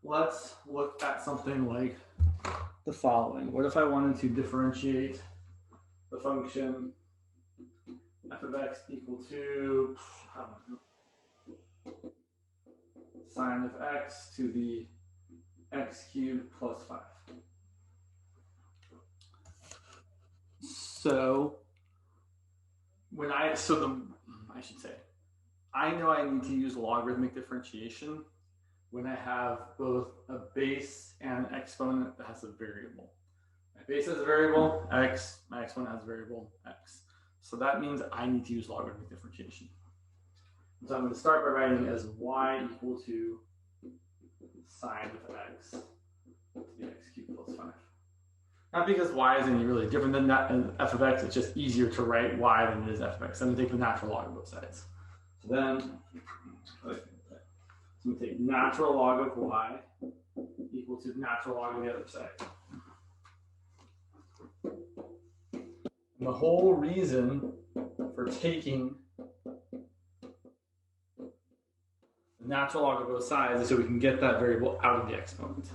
let's look at something like the following. What if I wanted to differentiate the function f of x equal to, I don't know, sine of x to the x cubed plus 5. So I should say, I know I need to use logarithmic differentiation when I have both a base and an exponent that has a variable. My base has a variable, x, my exponent has a variable, x. So that means I need to use logarithmic differentiation. So I'm going to start by writing as y equal to sine of x to the x cubed plus 5. Not because y is any really different than that f of x, it's just easier to write y than it is f of x. I'm going to take the natural log of both sides. So then, so we take natural log of y equal to natural log of the other side. And the whole reason for taking the natural log of both sides is so we can get that variable out of the exponent.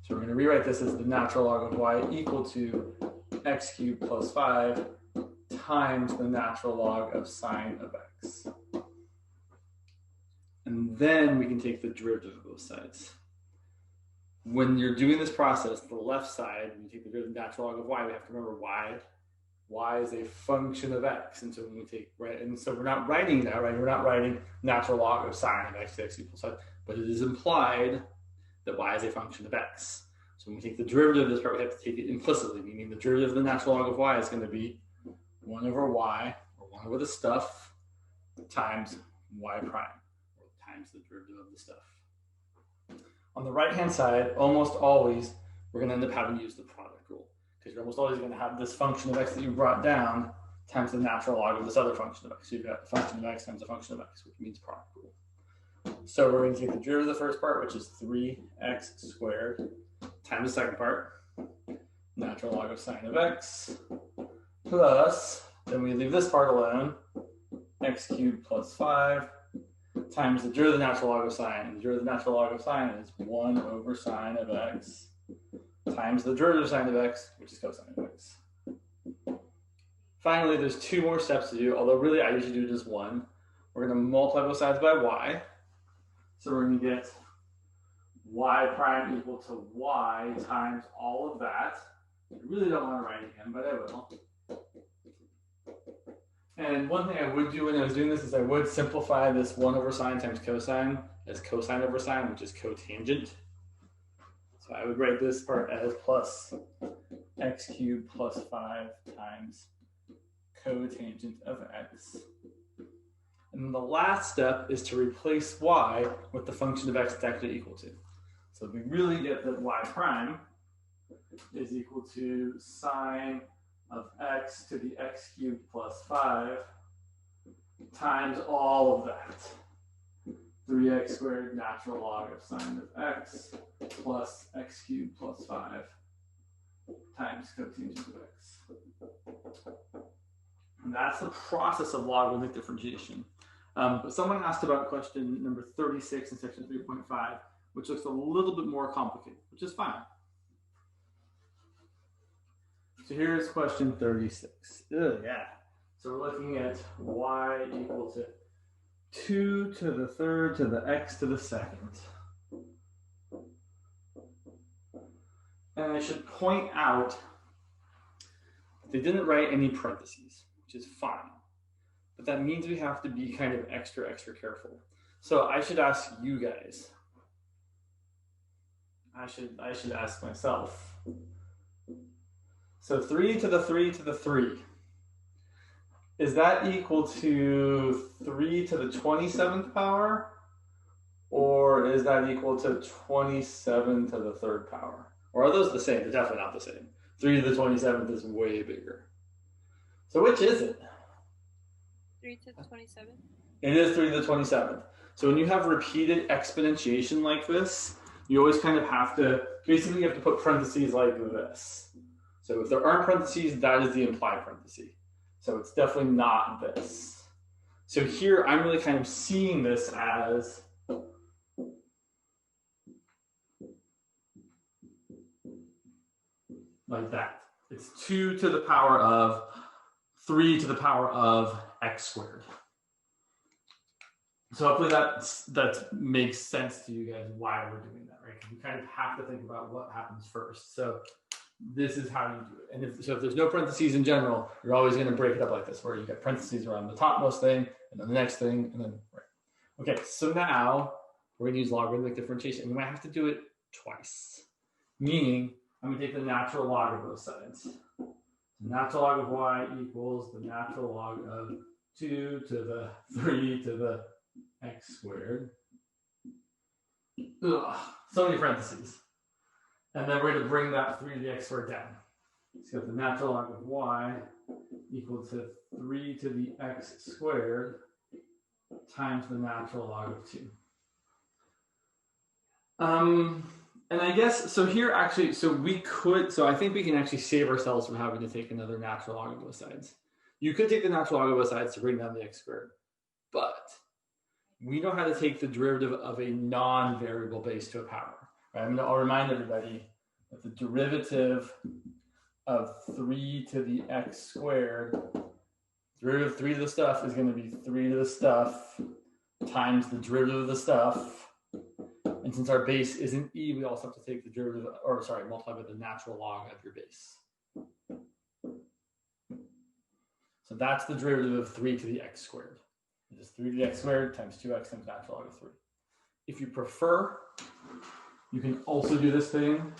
So we're going to rewrite this as the natural log of y equal to x cubed plus 5 times the natural log of sine of x. And then we can take the derivative of both sides. When you're doing this process, the left side, when you take the derivative of the natural log of y, we have to remember y is a function of x. And so when we take, right, and so we're not writing that, right? We're not writing natural log of sine of x to x equals 5, but it is implied that y is a function of x. So when we take the derivative of this part, we have to take it implicitly, meaning the derivative of the natural log of y is going to be 1 over y, or 1 over the stuff, times y prime, or times the derivative of the stuff. On the right-hand side, almost always, we're going to end up having to use the product rule, because you're almost always going to have this function of x that you brought down times the natural log of this other function of x. So you've got the function of x times the function of x, which means product rule. So we're going to take the derivative of the first part, which is 3x squared, times the second part, natural log of sine of x, plus, then we leave this part alone, x cubed plus 5, times the derivative of the natural log of sine. And the derivative of the natural log of sine is 1 over sine of x, times the derivative of sine of x, which is cosine of x. Finally, there's 2 more steps to do, although really I usually do just 1. We're going to multiply both sides by y. So we're going to get y prime equal to y times all of that. I really don't want to write it again, but I will. And one thing I would do when I was doing this is I would simplify this 1 over sine times cosine as cosine over sine, which is cotangent. So I would write this part as plus x cubed plus 5 times cotangent of x. And the last step is to replace y with the function of x it's actually equal to. So we really get that y prime is equal to sine of x to the x cubed plus 5 times all of that. 3x squared natural log of sine of x plus x cubed plus 5 times cotangent of x. And that's the process of logarithmic differentiation. But someone asked about question number 36 in section 3.5, which looks a little bit more complicated, which is fine. So here's question 36. Yeah. So we're looking at y equal to 2 to the third to the x to the second. And I should point out that they didn't write any parentheses, which is fine. But that means we have to be kind of extra careful. So I should ask you guys. I should ask myself. So 3 to the 3 to the 3. Is that equal to 3 to the 27th power? Or is that equal to 27 to the third power? Or are those the same? They're definitely not the same. 3 to the 27th is way bigger. So which is it? 3 to the 27th? It is 3 to the 27th. So when you have repeated exponentiation like this, you always kind of have to, basically you have to put parentheses like this. So if there aren't parentheses, that is the implied parenthesis. So it's definitely not this. So here I'm really kind of seeing this as like that. It's 2 to the power of 3 to the power of x squared. So hopefully that makes sense to you guys why we're doing that, right? Because you kind of have to think about what happens first. So this is how you do it. And if there's no parentheses in general, you're always going to break it up like this, where you get parentheses around the topmost thing, and then the next thing, and then right. Okay, so now we're going to use logarithmic differentiation. We might have to do it twice, meaning I'm going to take the natural log of both sides. The natural log of y equals the natural log of 2 to the 3 to the x squared. Ugh, so many parentheses. And then we're going to bring that 3 to the x squared down. So the natural log of y equal to 3 to the x squared times the natural log of 2. And I guess, so here actually, so I think we can actually save ourselves from having to take another natural log of both sides. You could take the natural log of both sides to bring down the x squared, but we know how to take the derivative of a non-variable base to a power. Right? I'll remind everybody that the derivative of 3 to the x squared, derivative of 3 to the stuff is going to be 3 to the stuff times the derivative of the stuff. And since our base isn't e, we also have to take the derivative, multiply by the natural log of your base. So that's the derivative of 3 to the x squared. It is 3 to the x squared times 2x times natural log of 3. If you prefer, you can also do this thing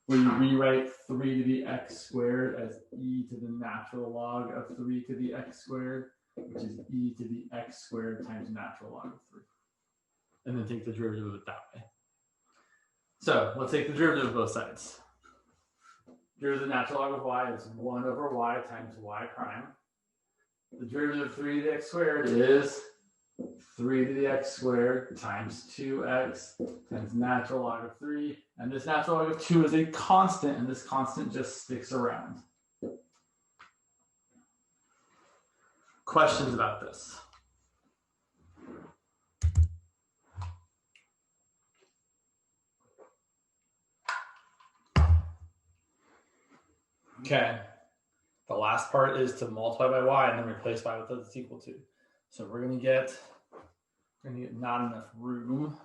where you rewrite 3 to the x squared as e to the natural log of 3 to the x squared, which is e to the x squared times natural log of 3. And then take the derivative of it that way. So let's take the derivative of both sides. Derivative of the natural log of y is 1 over y times y prime. The derivative of 3 to the x squared is 3 to the x squared times 2x times natural log of 3. And this natural log of 2 is a constant, and this constant just sticks around. Questions about this? Okay, the last part is to multiply by y and then replace y with what it's equal to. So we're going to get not enough room.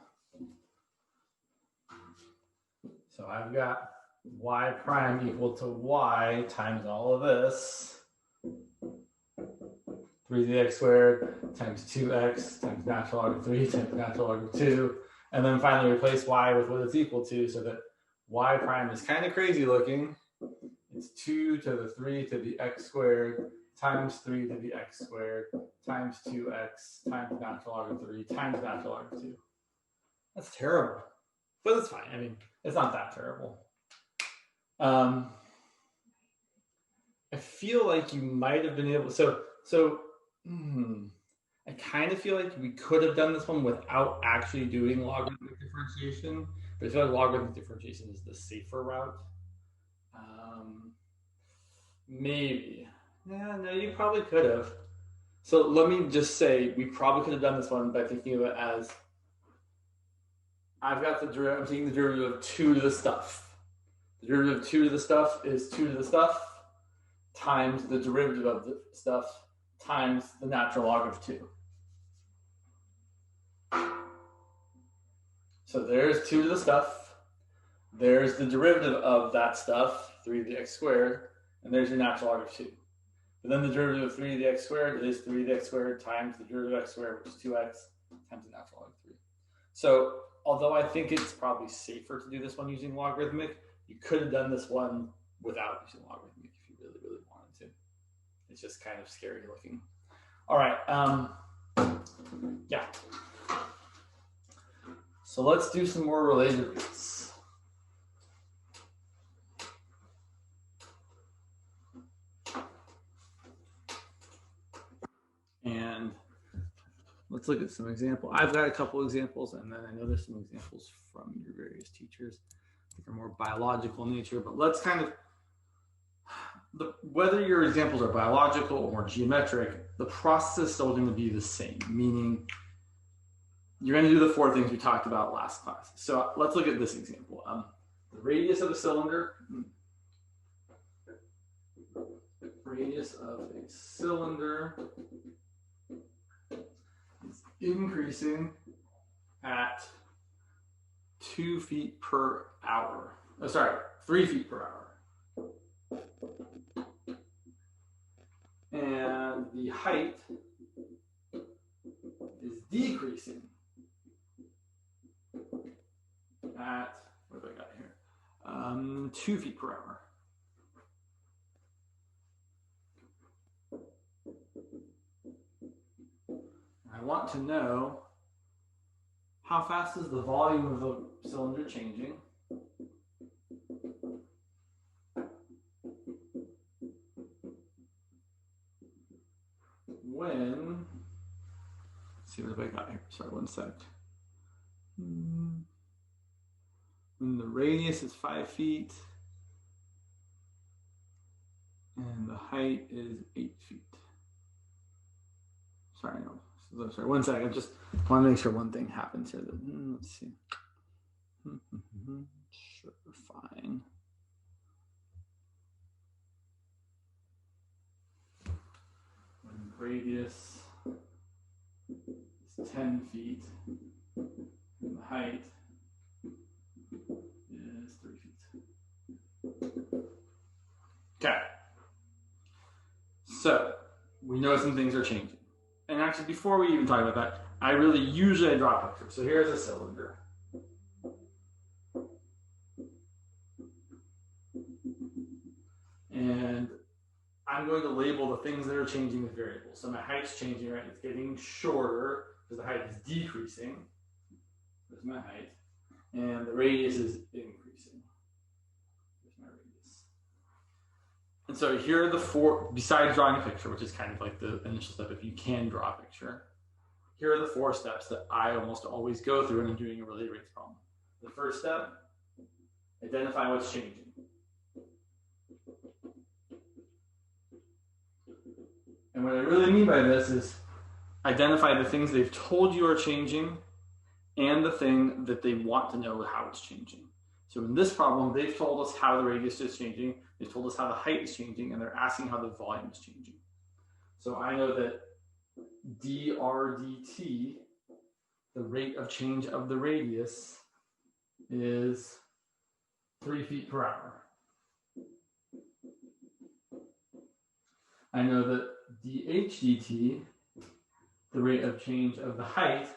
So I've got y prime equal to y times all of this. 3 to the x squared times 2x times natural log of 3 times natural log of 2. And then finally replace y with what it's equal to so that y prime is kind of crazy looking. It's 2 to the 3 to the x squared times 3 to the x squared times 2x times natural log of 3 times natural log of 2. That's terrible, but it's fine. I mean, it's not that terrible. I feel like you might have been able, I kind of feel like we could have done this one without actually doing logarithmic differentiation, but I feel like logarithmic differentiation is the safer route. Maybe. Yeah, no, you probably could have. So let me just say, we probably could have done this one by thinking of it as, I'm taking the derivative of 2 to the stuff. The derivative of 2 to the stuff is 2 to the stuff times the derivative of the stuff times the natural log of 2. So there's 2 to the stuff. There's the derivative of that stuff, 3 to the x squared, and there's your natural log of 2. But then the derivative of 3 to the x squared is 3 to the x squared times the derivative of x squared, which is 2x, times the natural log of 3. So although I think it's probably safer to do this one using logarithmic, you could have done this one without using logarithmic if you really, really wanted to. It's just kind of scary looking. All right, yeah. So let's do some more related roots. And let's look at some examples. I've got a couple examples, and then I know there's some examples from your various teachers that are more biological in nature, but let's kind of, whether your examples are biological or geometric, the process is still going to be the same, meaning you're going to do the 4 things we talked about last class. So let's look at this example. The radius of a cylinder, radius of a cylinder is increasing at 2 feet per hour. Oh, sorry, 3 feet per hour. And the height is decreasing at, what have I got here? 2 feet per hour. I want to know how fast is the volume of the cylinder changing? When, let's see what have I got here. Sorry, one sec. When the radius is 5 feet and the height is 8 feet. Sorry, no. Sorry, one second. I just want to make sure one thing happens here. Let's see. Sure, fine. When the radius is 10 feet and the height is 3 feet. Okay. So we know some things are changing. And actually, before we even talk about that, I usually draw a picture. So here's a cylinder. And I'm going to label the things that are changing with variables. So my height's changing, right? It's getting shorter because the height is decreasing. There's my height. And the radius is increasing. There's my radius. And so here are the four, besides drawing a picture, which is kind of like the initial step if you can draw a picture, here are the 4 steps that I almost always go through when I'm doing a related rates problem. The first step, identify what's changing. And what I really mean by this is identify the things they've told you are changing and the thing that they want to know how it's changing. So in this problem, they've told us how the radius is changing, they've told us how the height is changing, and they're asking how the volume is changing. So I know that dr dt, the rate of change of the radius, is 3 feet per hour. I know that dh dt, the rate of change of the height,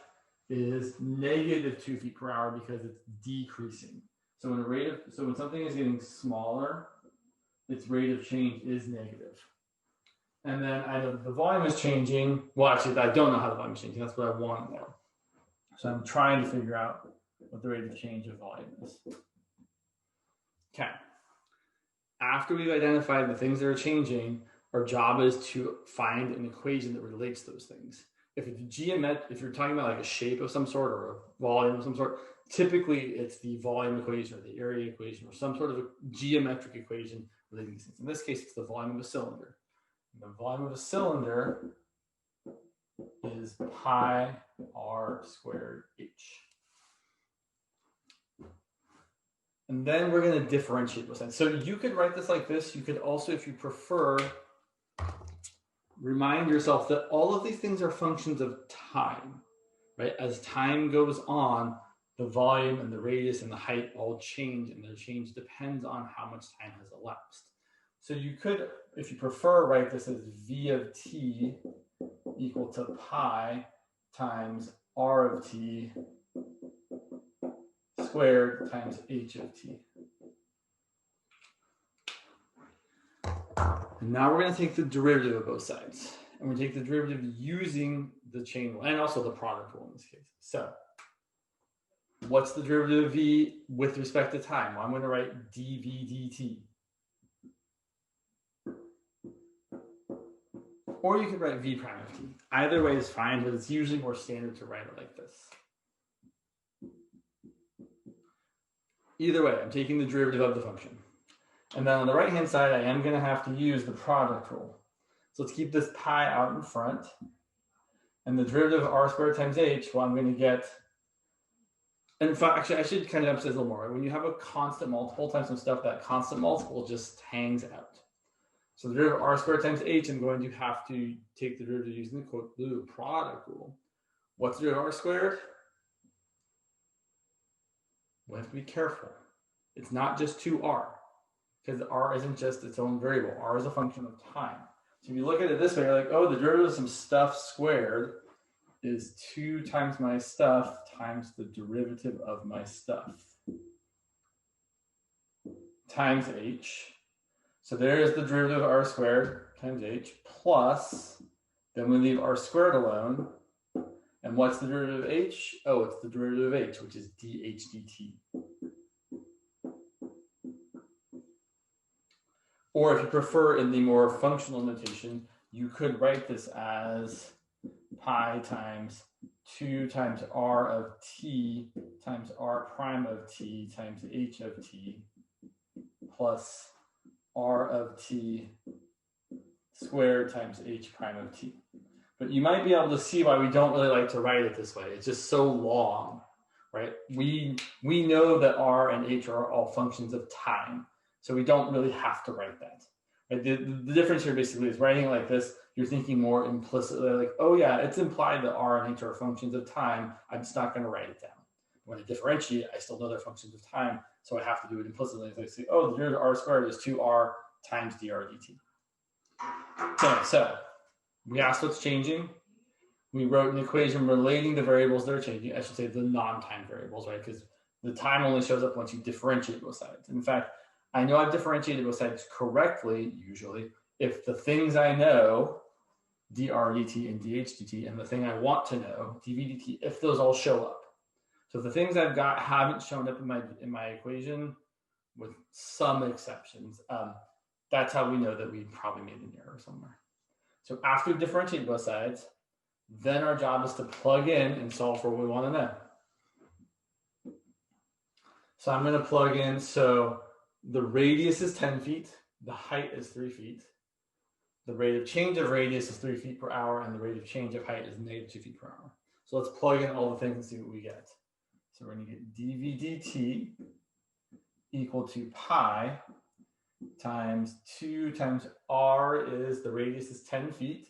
is negative 2 feet per hour because it's decreasing. So when something is getting smaller, its rate of change is negative. And then I know that the volume is changing. Well, actually, I don't know how the volume is changing. That's what I want to know. So I'm trying to figure out what the rate of change of volume is. Okay. After we've identified the things that are changing, our job is to find an equation that relates those things. If you're talking about like a shape of some sort or a volume of some sort, typically it's the volume equation or the area equation or some sort of a geometric equation relating these things. In this case, it's the volume of a cylinder. And the volume of a cylinder is pi r squared h. And then we're going to differentiate those things. So you could write this like this. You could also, if you prefer, remind yourself that all of these things are functions of time, right? As time goes on, the volume and the radius and the height all change, and their change depends on how much time has elapsed. So you could, if you prefer, write this as v of t equal to pi times r of t squared times h of t. And now we're going to take the derivative of both sides. And we take the derivative using the chain rule and also the product rule in this case. So what's the derivative of v with respect to time? Well, I'm going to write dv dt. Or you could write v prime of t. Either way is fine, but it's usually more standard to write it like this. Either way, I'm taking the derivative of the function. And then on the right-hand side, I am going to have to use the product rule. So let's keep this pi out in front. And the derivative of r squared times h, well, I'm going to get, and in fact, actually, I should kind of emphasize a little more. Right? When you have a constant multiple times some stuff, that constant multiple just hangs out. So the derivative of r squared times h, I'm going to have to take the derivative using the product rule. What's the derivative of r squared? We have to be careful. It's not just 2r, because r isn't just its own variable. R is a function of time. So if you look at it this way, you're like, oh, the derivative of some stuff squared is 2 times my stuff times the derivative of my stuff times h. So there's the derivative of r squared times h plus, then we leave r squared alone. And what's the derivative of h? Oh, it's the derivative of h, which is dh dt. Or if you prefer in the more functional notation, you could write this as pi times 2 times r of t times r prime of t times h of t plus r of t squared times h prime of t. But you might be able to see why we don't really like to write it this way. It's just so long, right? We know that r and h are all functions of time, so we don't really have to write that. Right? The difference here basically is writing it like this, you're thinking more implicitly, like, oh yeah, it's implied that r and h are functions of time. I'm just not going to write it down. When I differentiate, I still know they're functions of time, so I have to do it implicitly. So I say, oh, the derivative of r squared is 2r times dr dt. Okay, so we asked what's changing. We wrote an equation relating the variables that are changing. I should say the non-time variables, right? Because the time only shows up once you differentiate both sides. In fact, I know I've differentiated both sides correctly, usually, if the things I know, dr dt and dh dt, and the thing I want to know, dv dt, if those all show up. So if the things I've got haven't shown up in my equation, with some exceptions, that's how we know that we probably made an error somewhere. So after we differentiate both sides, then our job is to plug in and solve for what we want to know. So I'm going to plug in, so the radius is 10 feet, the height is 3 feet, the rate of change of radius is 3 feet per hour, and the rate of change of height is negative 2 feet per hour. So let's plug in all the things and see what we get. So we're going to get dv dt equal to pi times 2 times r is, the radius is 10 feet,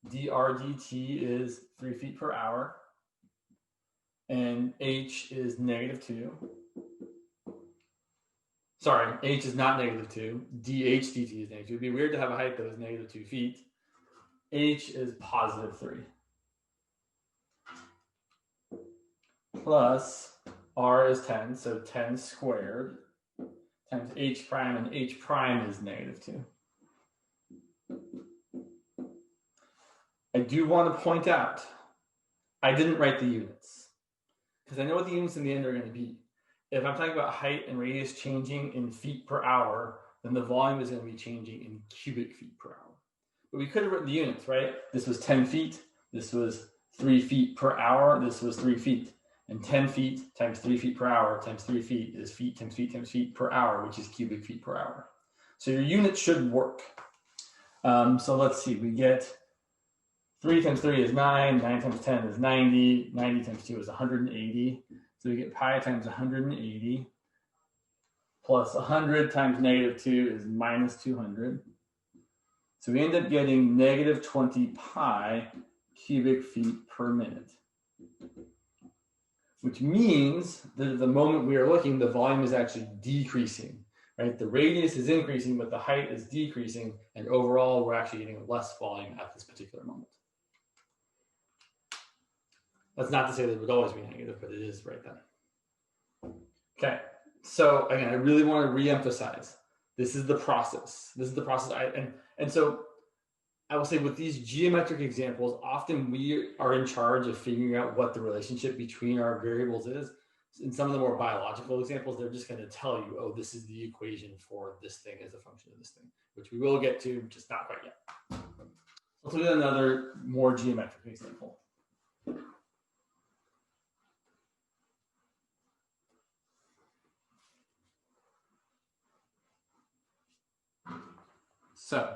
dr dt is 3 feet per hour, and h is negative 2. Sorry, h is not negative 2. dh dt is negative 2. It'd be weird to have a height that was negative 2 feet. H is positive 3. Plus r is 10, so 10 squared times h prime, and h prime is negative 2. I do want to point out, I didn't write the units because I know what the units in the end are going to be. If I'm talking about height and radius changing in feet per hour, then the volume is going to be changing in cubic feet per hour. But we could have written the units, right? This was 10 feet. This was 3 feet per hour. This was 3 feet. And 10 feet times 3 feet per hour times 3 feet is feet times feet times feet per hour, which is cubic feet per hour. So your unit should work. So let's see. We get 3 times 3 is 9. 9 times 10 is 90. 90 times 2 is 180. So we get pi times 180 plus 100 times negative 2 is minus 200. So we end up getting negative 20 pi cubic feet per minute, which means that at the moment we are looking, the volume is actually decreasing, right? The radius is increasing, but the height is decreasing. And overall, we're actually getting less volume at this particular moment. That's not to say that it would always be negative, but it is right then. Okay, so again, I really want to re-emphasize, this is the process. This is the process. And so I will say with these geometric examples, often we are in charge of figuring out what the relationship between our variables is. In some of the more biological examples, they're just going to tell you, oh, this is the equation for this thing as a function of this thing, which we will get to, just not quite yet. Let's look at another more geometric example. So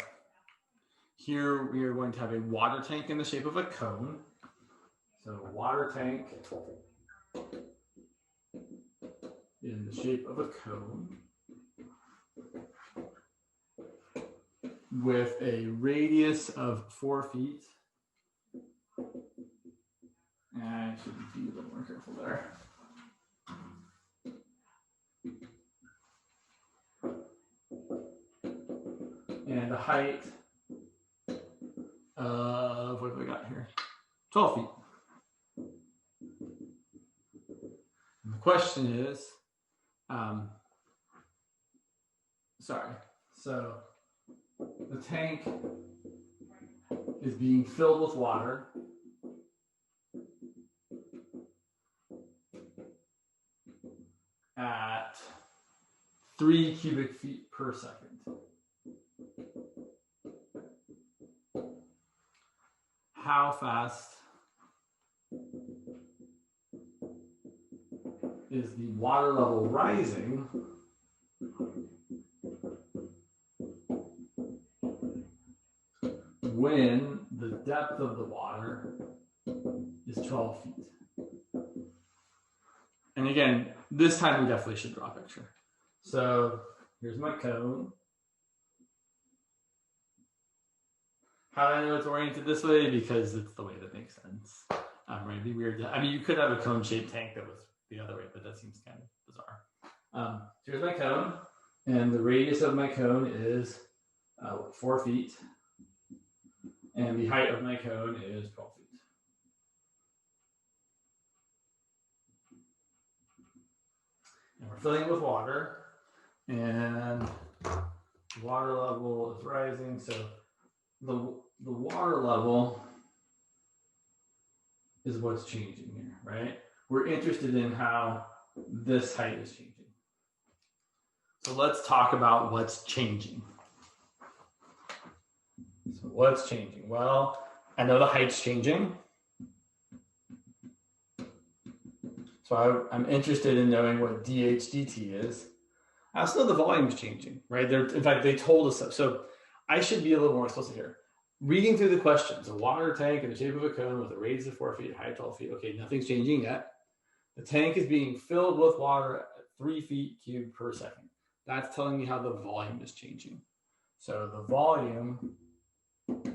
here we are going to have a water tank in the shape of a cone. So water tank in the shape of a cone. with a radius of 4 feet. And I should be a little more careful there. And the height of, what have we got here? 12 feet. And the question is, so the tank is being filled with water. At 3 cubic feet per second. How fast is the water level rising when the depth of the water is 12 feet? And again, this time we definitely should draw a picture. So here's my cone. How do I know it's oriented this way? Because it's the way that makes sense. Right? It'd be weird. I mean, you could have a cone-shaped tank that was the other way, but that seems kind of bizarre. Here's my cone, and the radius of my cone is 4 feet, and the height of my cone is 12 feet. And we're filling it with water, and water level is rising. So the water level is what's changing here, right? We're interested in how this height is changing. So let's talk about what's changing. So what's changing? Well, I know the height's changing. So I'm interested in knowing what dH dt is. I also know the volume's changing, right? In fact, they told us so. So I should be a little more explicit here. Reading through the questions, a water tank in the shape of a cone with a radius of 4 feet, height 12 feet. Okay, nothing's changing yet. The tank is being filled with water at 3 feet cubed per second. That's telling me how the volume is changing. So the volume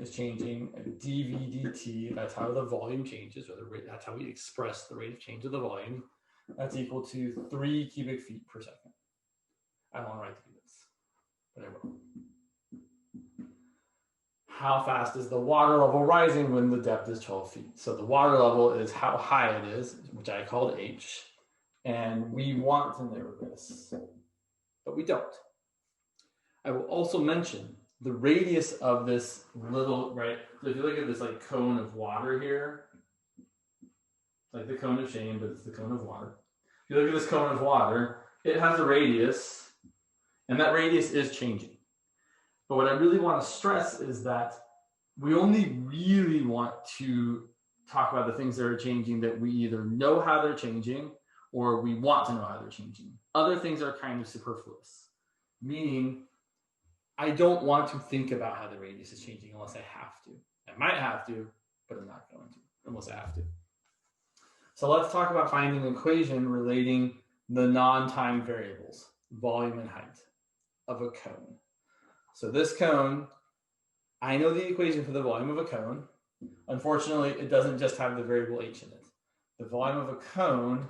is changing at dV dt. That's how the volume changes, or that's how we express the rate of change of the volume. That's equal to 3 cubic feet per second. I don't want to write to do this, but I will. How fast is the water level rising when the depth is 12 feet? So the water level is how high it is, which I called h, and we want to know this, but we don't. I will also mention the radius of this little, right? So if you look at this like cone of water here, it's like the cone of shame, but it's the cone of water. If you look at this cone of water, it has a radius, and that radius is changing. But what I really want to stress is that we only really want to talk about the things that are changing that we either know how they're changing or we want to know how they're changing. Other things are kind of superfluous, meaning I don't want to think about how the radius is changing unless I have to. I might have to, but I'm not going to unless I have to. So let's talk about finding an equation relating the non-time variables, volume and height of a cone. So this cone, I know the equation for the volume of a cone. Unfortunately, it doesn't just have the variable h in it. The volume of a cone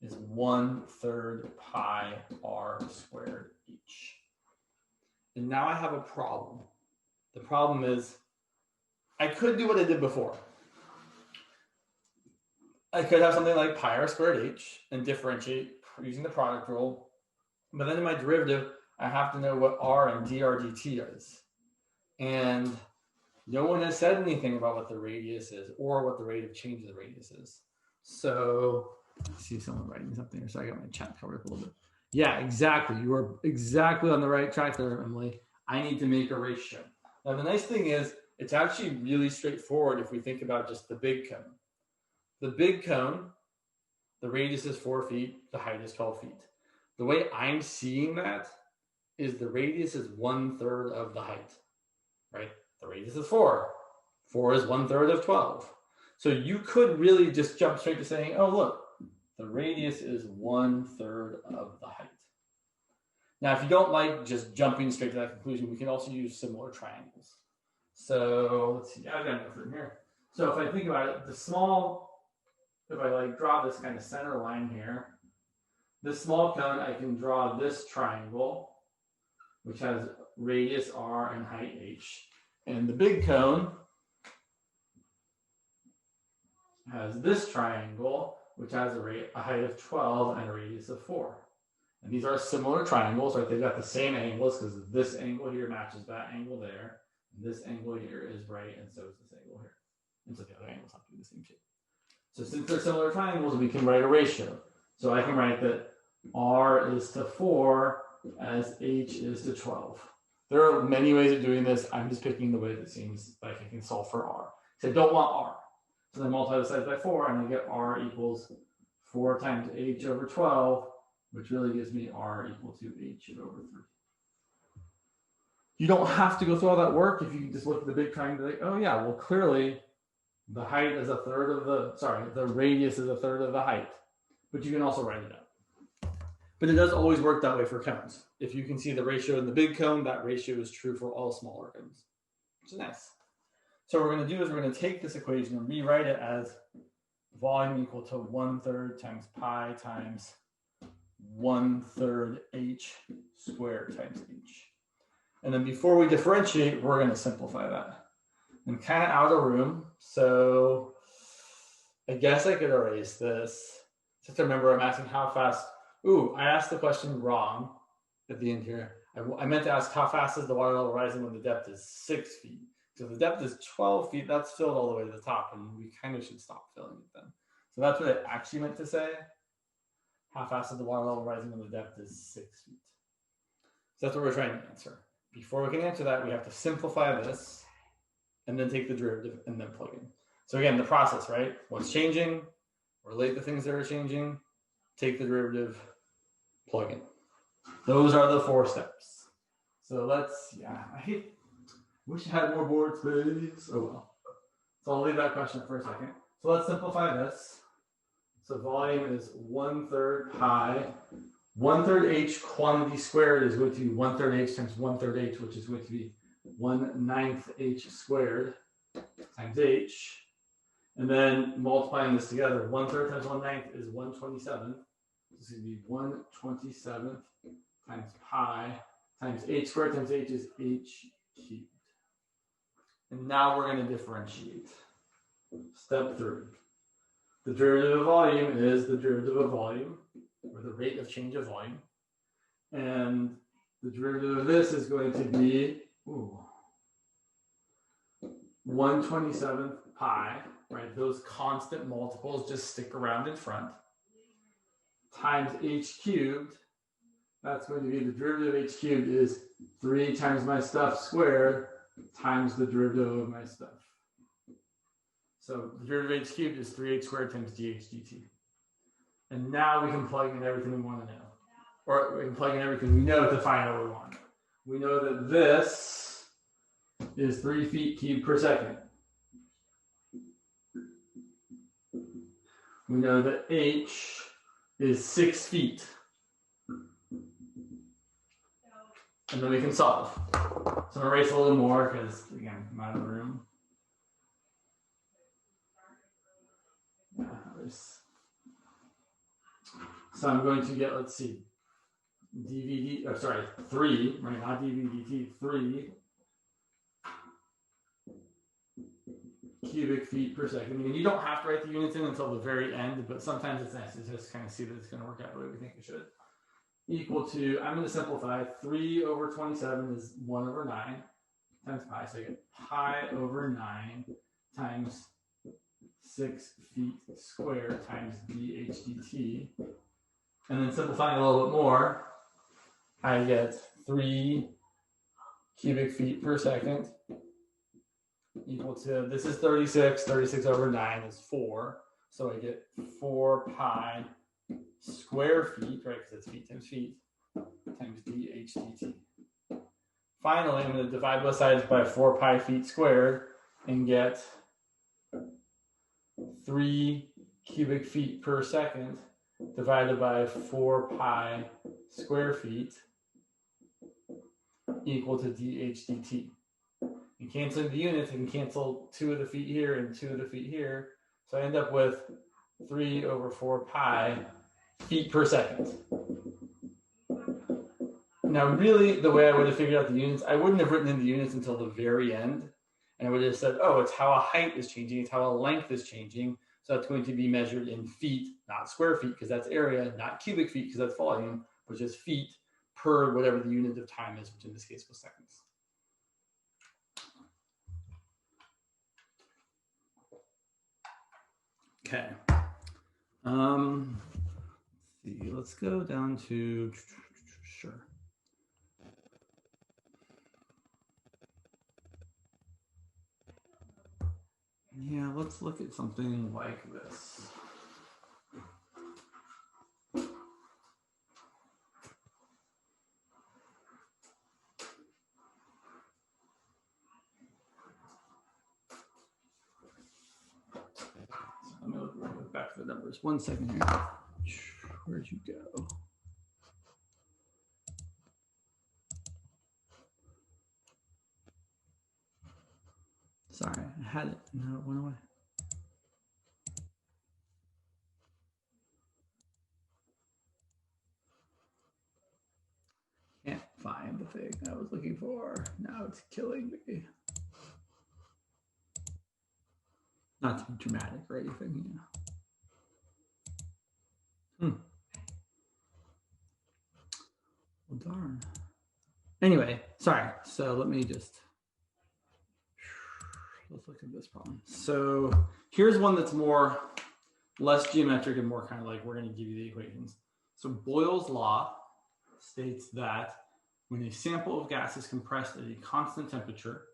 is 1/3 pi r squared h. And now I have a problem. The problem is I could do what I did before. I could have something like pi r squared h and differentiate using the product rule. But then in my derivative, I have to know what r and dr dt is. And no one has said anything about what the radius is or what the rate of change of the radius is. So I see someone writing something, so I got my chat covered up a little bit. Yeah, exactly. You are exactly on the right track there, Emily. I need to make a ratio. Now, the nice thing is it's actually really straightforward if we think about just the big cone. The big cone, the radius is 4 feet, the height is 12 feet. The way I'm seeing that is the radius is 1/3 of the height, right? The radius is 4. 4 is 1/3 of 12. So you could really just jump straight to saying, oh, look, the radius is 1/3 of the height. Now, if you don't like just jumping straight to that conclusion, we can also use similar triangles. So let's see, I've got enough room here. So if I think about it, if I like draw this kind of center line here, this small cone, I can draw this triangle, which has radius r and height h. And the big cone has this triangle, which has a height of 12 and a radius of 4. And these are similar triangles, right? They've got the same angles because this angle here matches that angle there. And this angle here is right, and so is this angle here. And so the other angles have to be the same shape. So since they're similar triangles, we can write a ratio. So I can write that r is to 4 as h is to 12. There are many ways of doing this. I'm just picking the way that seems like I can solve for r. So I don't want r. So then multiply the sides by 4, and I get r equals 4 times h over 12, which really gives me r equal to h over 3. You don't have to go through all that work if you just look at the big triangle like, oh yeah, well clearly the height is a third of the radius is a third of the height. But you can also write it out. But it does always work that way for cones. If you can see the ratio in the big cone, that ratio is true for all smaller cones, which is nice. So what we're going to do is we're going to take this equation and rewrite it as volume equal to 1/3 times pi times 1/3 h squared times h. And then before we differentiate, we're going to simplify that. I'm kind of out of room, so I guess I could erase this. Just remember, I'm asking how fast. Ooh, I asked the question wrong at the end here. I meant to ask how fast is the water level rising when the depth is 6 feet. So if the depth is 12 feet, that's filled all the way to the top, and we kind of should stop filling it then. So that's what it actually meant to say. How fast is the water level rising when the depth is 6 feet? So that's what we're trying to answer. Before we can answer that, we have to simplify this and then take the derivative and then plug in. So again, the process, right? What's changing? Relate the things that are changing, take the derivative, plug in. Those are the 4 steps. So I wish I had more board space. Oh well. So I'll leave that question for a second. So let's simplify this. So volume is 1/3 pi. 1/3 h quantity squared is going to be 1/3 h times 1/3 h, which is going to be 1/9 h squared times h. And then multiplying this together, 1/3 times 1/9 is 1/27. This is going to be 1/27 times pi times h squared times h is h cubed. And now we're going to differentiate. Step 3. The derivative of volume is the derivative of volume, or the rate of change of volume. And the derivative of this is going to be 1/27 pi, right? Those constant multiples just stick around in front, times h cubed. That's going to be the derivative of h cubed is 3 times my stuff squared times the derivative of my stuff. So the derivative of h cubed is 3h squared times dh dt. And now we can plug in everything we want to know. Or we can plug in everything we know to find what we want. We know that this is 3 feet cubed per second. We know that h is 6 feet. And then we can solve. So I'm going to erase a little more because, again, I'm out of the room. So I'm going to get, let's see, 3, right? Not dvdt, 3 cubic feet per second. And you don't have to write the units in until the very end, but sometimes it's nice to just kind of see that it's going to work out the way we think it should. Equal to, I'm going to simplify, 3 over 27 is 1 over 9 times pi. So I get pi over 9 times 6 feet squared times dh dt. And then simplifying a little bit more, I get 3 cubic feet per second equal to, this is 36. 36 over 9 is 4. So I get 4 pi square feet, right, because it's feet times dh dt. Finally, I'm going to divide both sides by 4 pi feet squared and get 3 cubic feet per second divided by 4 pi square feet equal to dH dt. And canceling the units, I can cancel 2 of the feet here and 2 of the feet here. So I end up with 3 over 4 pi feet per second. Now, really, the way I would have figured out the units, I wouldn't have written in the units until the very end. And I would have said, oh, it's how a height is changing. It's how a length is changing. So that's going to be measured in feet, not square feet, because that's area, not cubic feet, because that's volume, but just feet per whatever the unit of time is, which in this case was seconds. Okay. Let's see. Let's go down to, sure. Yeah, let's look at something like this. Let me look back to the numbers. 1 second here. Where'd you go? Sorry, I had it. No, it went away. Can't find the thing I was looking for. Now it's killing me. Not to be dramatic or anything, Well, darn. Anyway, sorry. So let me just, let's look at this problem. So here's one that's less geometric and more kind of like, we're going to give you the equations. So Boyle's law states that when a sample of gas is compressed at a constant temperature,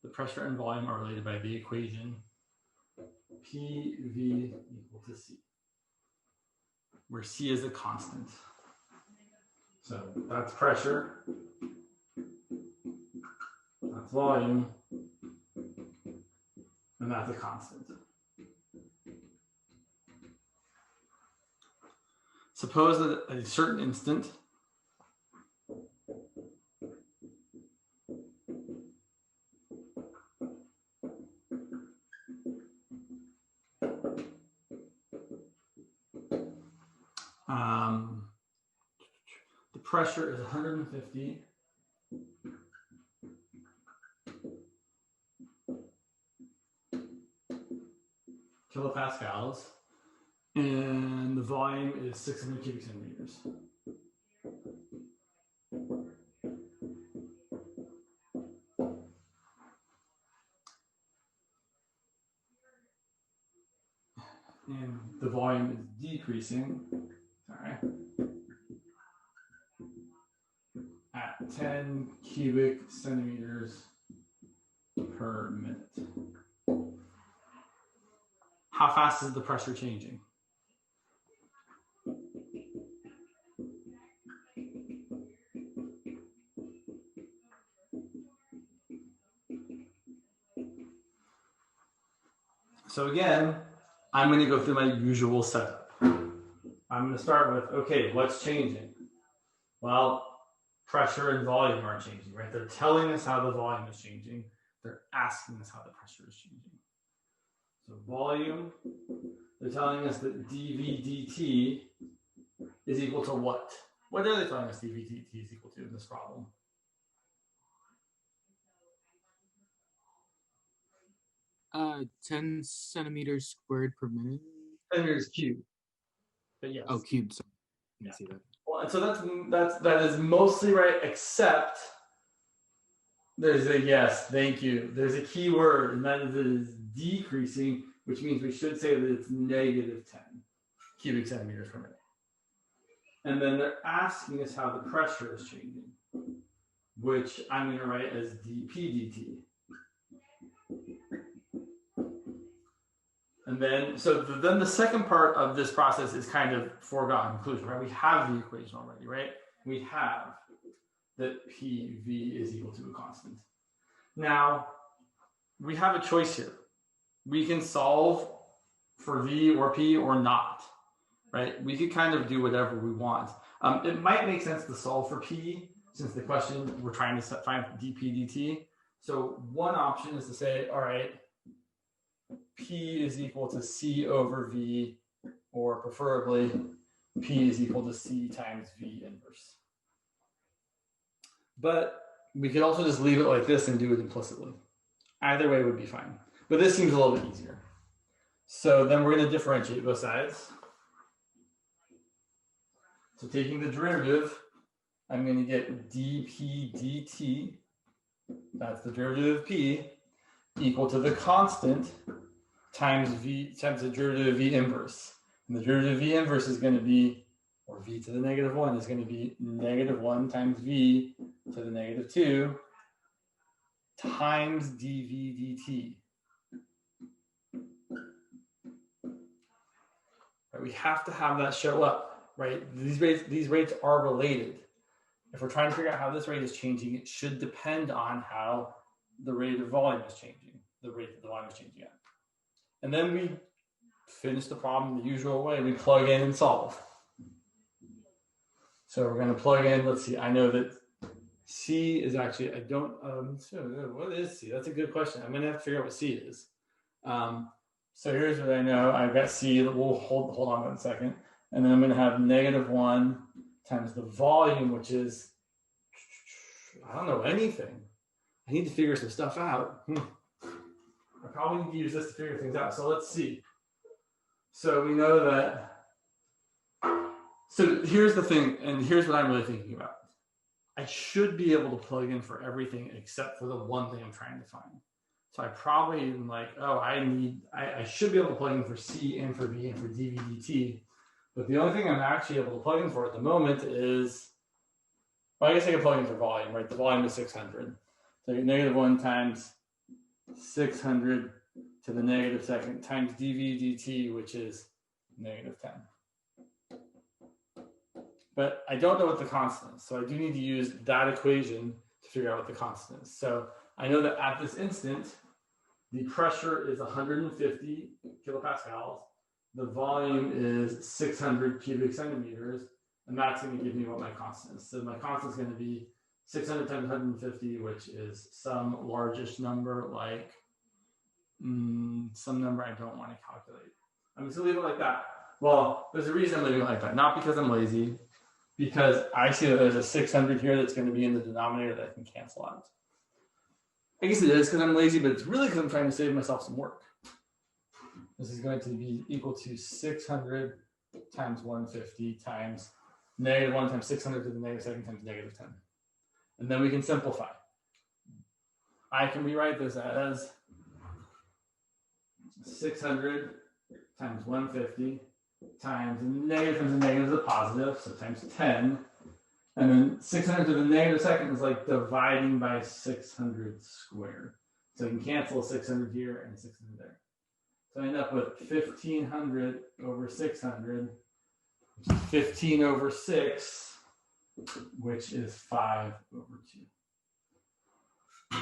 the pressure and volume are related by the equation PV equal to C, where C is a constant. So that's pressure, that's volume, and that's a constant. Suppose that at a certain instant, the pressure is 150 kilopascals, and the volume is 600 cubic centimeters. And the volume is decreasing, at 10 cubic centimeters per minute. How fast is the pressure changing? So again, I'm going to go through my usual setup. I'm going to start with, okay, what's changing? Well, pressure and volume are changing, right? They're telling us how the volume is changing. They're asking us how the pressure is changing. So volume, they're telling us that dV dt is equal to what? What are they telling us dV dt is equal to in this problem? Uh, 10 centimeters squared per minute. Centimeters cubed. But yes. Oh, cubed. Sorry. I Yeah. see that. Well, so that is mostly right, except there's a yes, thank you. There's a key word, and that is it is decreasing, which means we should say that it's negative 10 cubic centimeters per minute. And then they're asking us how the pressure is changing, which I'm going to write as dP dt. And then, then the second part of this process is kind of foregone conclusion, right? We have the equation already, right? We have that PV is equal to a constant. Now, we have a choice here. We can solve for V or P or not, right? We could kind of do whatever we want. It might make sense to solve for P since the question we're trying to find dp dt. So one option is to say, all right, P is equal to C over V, or preferably P is equal to C times V inverse. But we could also just leave it like this and do it implicitly. Either way would be fine. But this seems a little bit easier. So then we're going to differentiate both sides. So taking the derivative, I'm going to get dp dt, that's the derivative of P, equal to the constant times V times the derivative of V inverse. And the derivative of V inverse is going to be, or V to the negative 1 is going to be negative 1 times V to the negative 2 times dV dt. Right, we have to have that show up, right? These rates are related. If we're trying to figure out how this rate is changing, it should depend on how the rate of volume is changing, the rate that the volume is changing at. And then we finish the problem the usual way. We plug in and solve. So we're going to plug in. Let's see. I know that C is actually, I don't, what is C? That's a good question. I'm going to have to figure out what C is. So here's what I know. I've got C. We'll hold on 1 second. And then I'm going to have negative 1 times the volume, which is, I don't know anything. I need to figure some stuff out. I probably need to use this to figure things out. So let's see. So we know that. So here's the thing, and here's what I'm really thinking about. I should be able to plug in for everything except for the one thing I'm trying to find. So I probably am like, oh, I should be able to plug in for C and for V and for dV dt. But the only thing I'm actually able to plug in for at the moment is, well, I guess I can plug in for volume, right? The volume is 600. So negative 1 times 600 to the negative second times dV dt, which is negative 10. But I don't know what the constant is, so I do need to use that equation to figure out what the constant is. So I know that at this instant, the pressure is 150 kilopascals, the volume is 600 cubic centimeters, and that's going to give me what my constant is. So my constant is going to be 600 times 150, which is some largest number, like some number I don't want to calculate. I'm just going to leave it like that. Well, there's a reason I'm leaving it like that. Not because I'm lazy, because I see that there's a 600 here that's going to be in the denominator that I can cancel out. I guess it is because I'm lazy, but it's really because I'm trying to save myself some work. This is going to be equal to 600 times 150 times negative 1 times 600 to the negative second times negative 10. And then we can simplify. I can rewrite this as 600 times 150 times negative times a negative is a positive, so times 10. And then 600 to the negative second is like dividing by 600 squared. So you can cancel a 600 here and a 600 there. So I end up with 1500 over 600, which is 15 over 6, which is 5 over 2.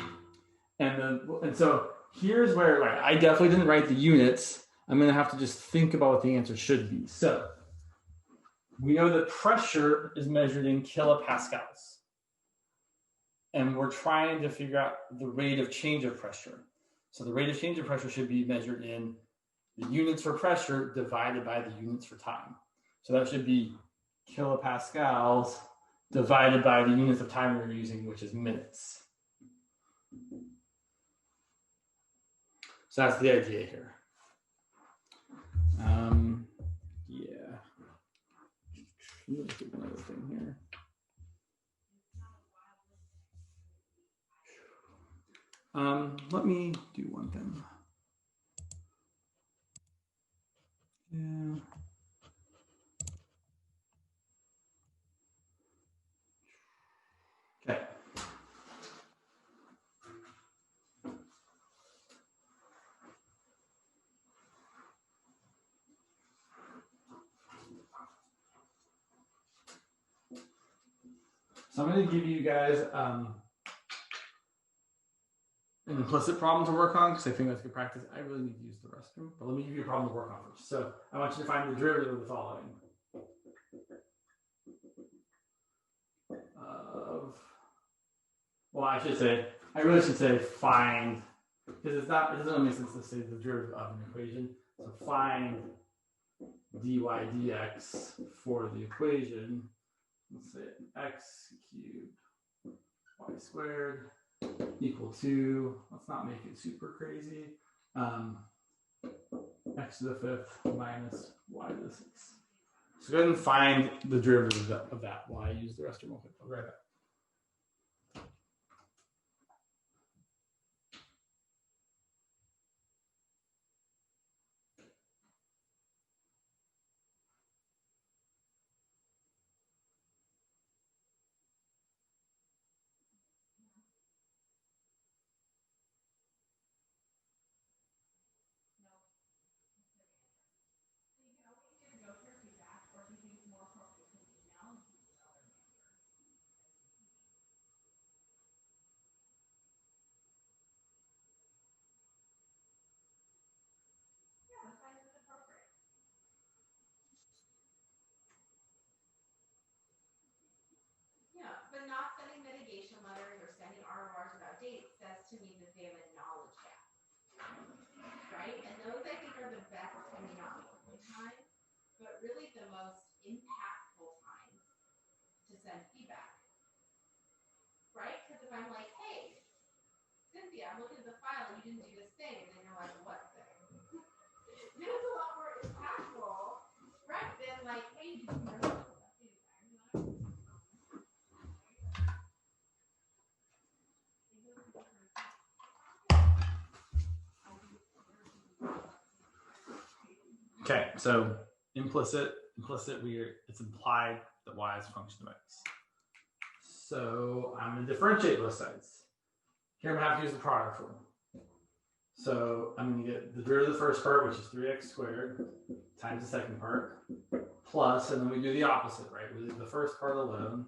And so here's where I definitely didn't write the units. I'm going to have to just think about what the answer should be. So we know that pressure is measured in kilopascals. And we're trying to figure out the rate of change of pressure. So the rate of change of pressure should be measured in the units for pressure divided by the units for time. So that should be kilopascals divided by the units of time we're using, which is minutes. So that's the idea here. Yeah. Let me do another thing here. Let me do one thing. Yeah. Okay. So I'm going to give you guys an implicit problem to work on because I think that's good practice. I really need to use the restroom, but let me give you a problem to work on first. So I want you to find the derivative of the following. Of well, I really should say find, because it doesn't really make sense to say the derivative of an equation. So find dy dx for the equation. Let's say x cubed y squared equal to, let's not make it super crazy, x to the fifth minus y to the sixth. So go ahead and find the derivative of that while I use the rest of my I'll be right back. Yeah, but not sending mitigation letters or sending RORs without dates says to me that they have a knowledge gap, right? And those I think are the best, I mean, not the only time, but really the most impactful times to send feedback, right? Because if I'm like, hey, Cynthia, I'm looking at the file, you didn't do this thing, and then you're like, what thing? Then it's a lot more impactful, right? Than like, hey, did you know that thing? Okay, so implicit, it's implied that y is a function of x. So I'm going to differentiate both sides. Here I'm going to have to use the product rule. So I'm going to get the derivative of the first part, which is 3x squared, times the second part, plus, and then we do the opposite, right? We leave the first part alone,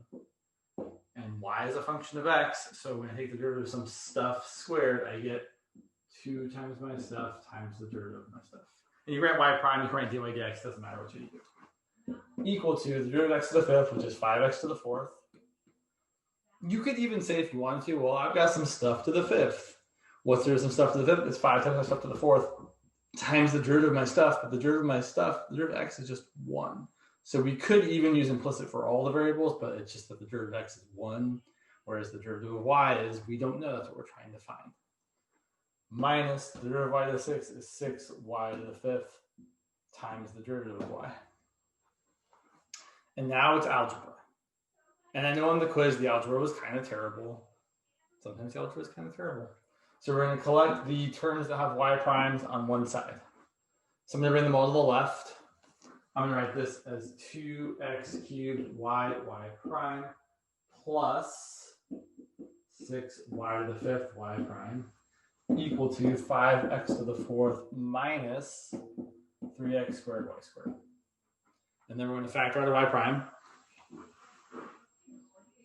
and y is a function of x. So when I take the derivative of some stuff squared, I get 2 times my stuff times the derivative of my stuff. And you grant y prime, you grant dy dx, doesn't matter what you do. Equal to the derivative of x to the fifth, which is 5x to the fourth. You could even say, if you wanted to, well, I've got some stuff to the fifth. What's there some stuff to the fifth? It's 5 times my stuff to the fourth times the derivative of my stuff. But the derivative of my stuff, the derivative of x is just 1. So we could even use implicit for all the variables, but it's just that the derivative of x is 1, whereas the derivative of y is, we don't know. That's what we're trying to find. Minus the derivative of y to the sixth is 6y to the fifth times the derivative of y. And now it's algebra. And I know on the quiz, the algebra was kind of terrible. Sometimes the algebra is kind of terrible. So we're going to collect the terms that have y primes on one side. So I'm going to bring them all to the left. I'm going to write this as 2x cubed y prime plus 6y to the fifth y prime equal to 5x to the fourth minus 3x squared y squared. And then we're going to factor out a y prime.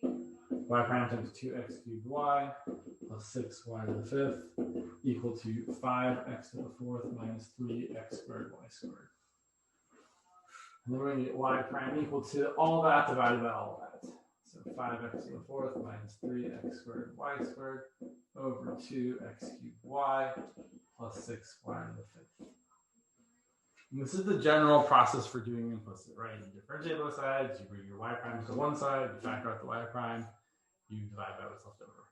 Y prime times 2x cubed y plus 6y to the fifth equal to 5x to the fourth minus 3x squared y squared. And then we're going to get y prime equal to all that divided by all that. So 5x to the fourth minus 3x squared y squared over 2x cubed y plus 6y to the fifth. And this is the general process for doing implicit, right? You differentiate both sides, you bring your y prime to one side, you factor out the y prime, you divide by what's left over.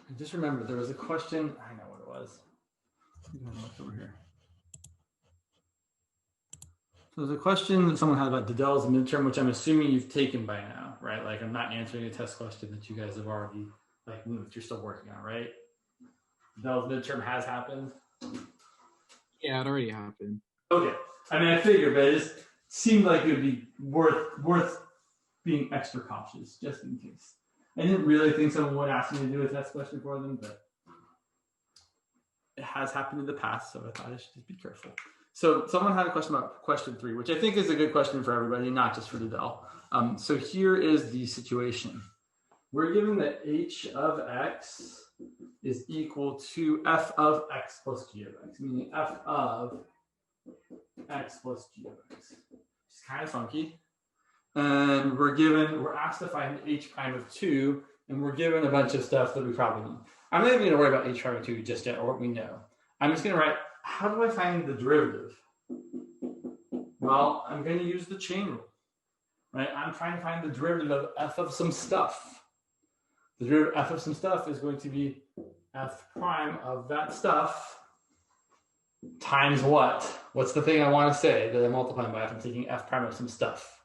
And just remember, there was a question, I know what it was. I'm going to look over here. So there's a question that someone had about Didell's midterm, which I'm assuming you've taken by now, right? Like I'm not answering a test question that you guys have already, like that you're still working on, right? Didell's midterm has happened. Yeah, it already happened. Okay. I mean, I figured, but it just seemed like it would be worth being extra cautious, just in case. I didn't really think someone would ask me to do a test question for them, but it has happened in the past, so I thought I should just be careful. So someone had a question about question 3, which I think is a good question for everybody, not just for Didell. So here is the situation. We're given that h of x is equal to f of x plus g of x, meaning f of x plus g of x. It's kind of funky. And we're asked to find h prime of 2, and we're given a bunch of stuff that we probably need. I'm not even going to worry about h prime of 2 just yet, or what we know. I'm just going to write, how do I find the derivative? Well, I'm going to use the chain rule, right? I'm trying to find the derivative of f of some stuff. The derivative of f of some stuff is going to be f prime of that stuff times what? What's the thing I want to say that I'm multiplying by if I'm taking f prime of some stuff?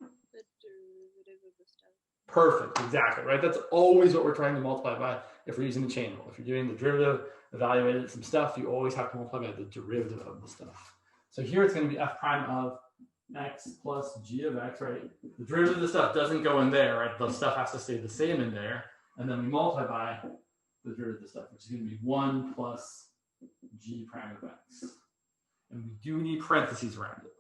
The derivative of the stuff. Perfect, exactly, right? That's always what we're trying to multiply by if we're using the chain rule. If you're doing the derivative, evaluated some stuff, you always have to multiply by the derivative of the stuff. So here it's going to be f prime of x plus g of x, right? The derivative of the stuff doesn't go in there, right? The stuff has to stay the same in there. And then we multiply by the derivative of the stuff, which is going to be 1 plus g prime of x. And we do need parentheses around it.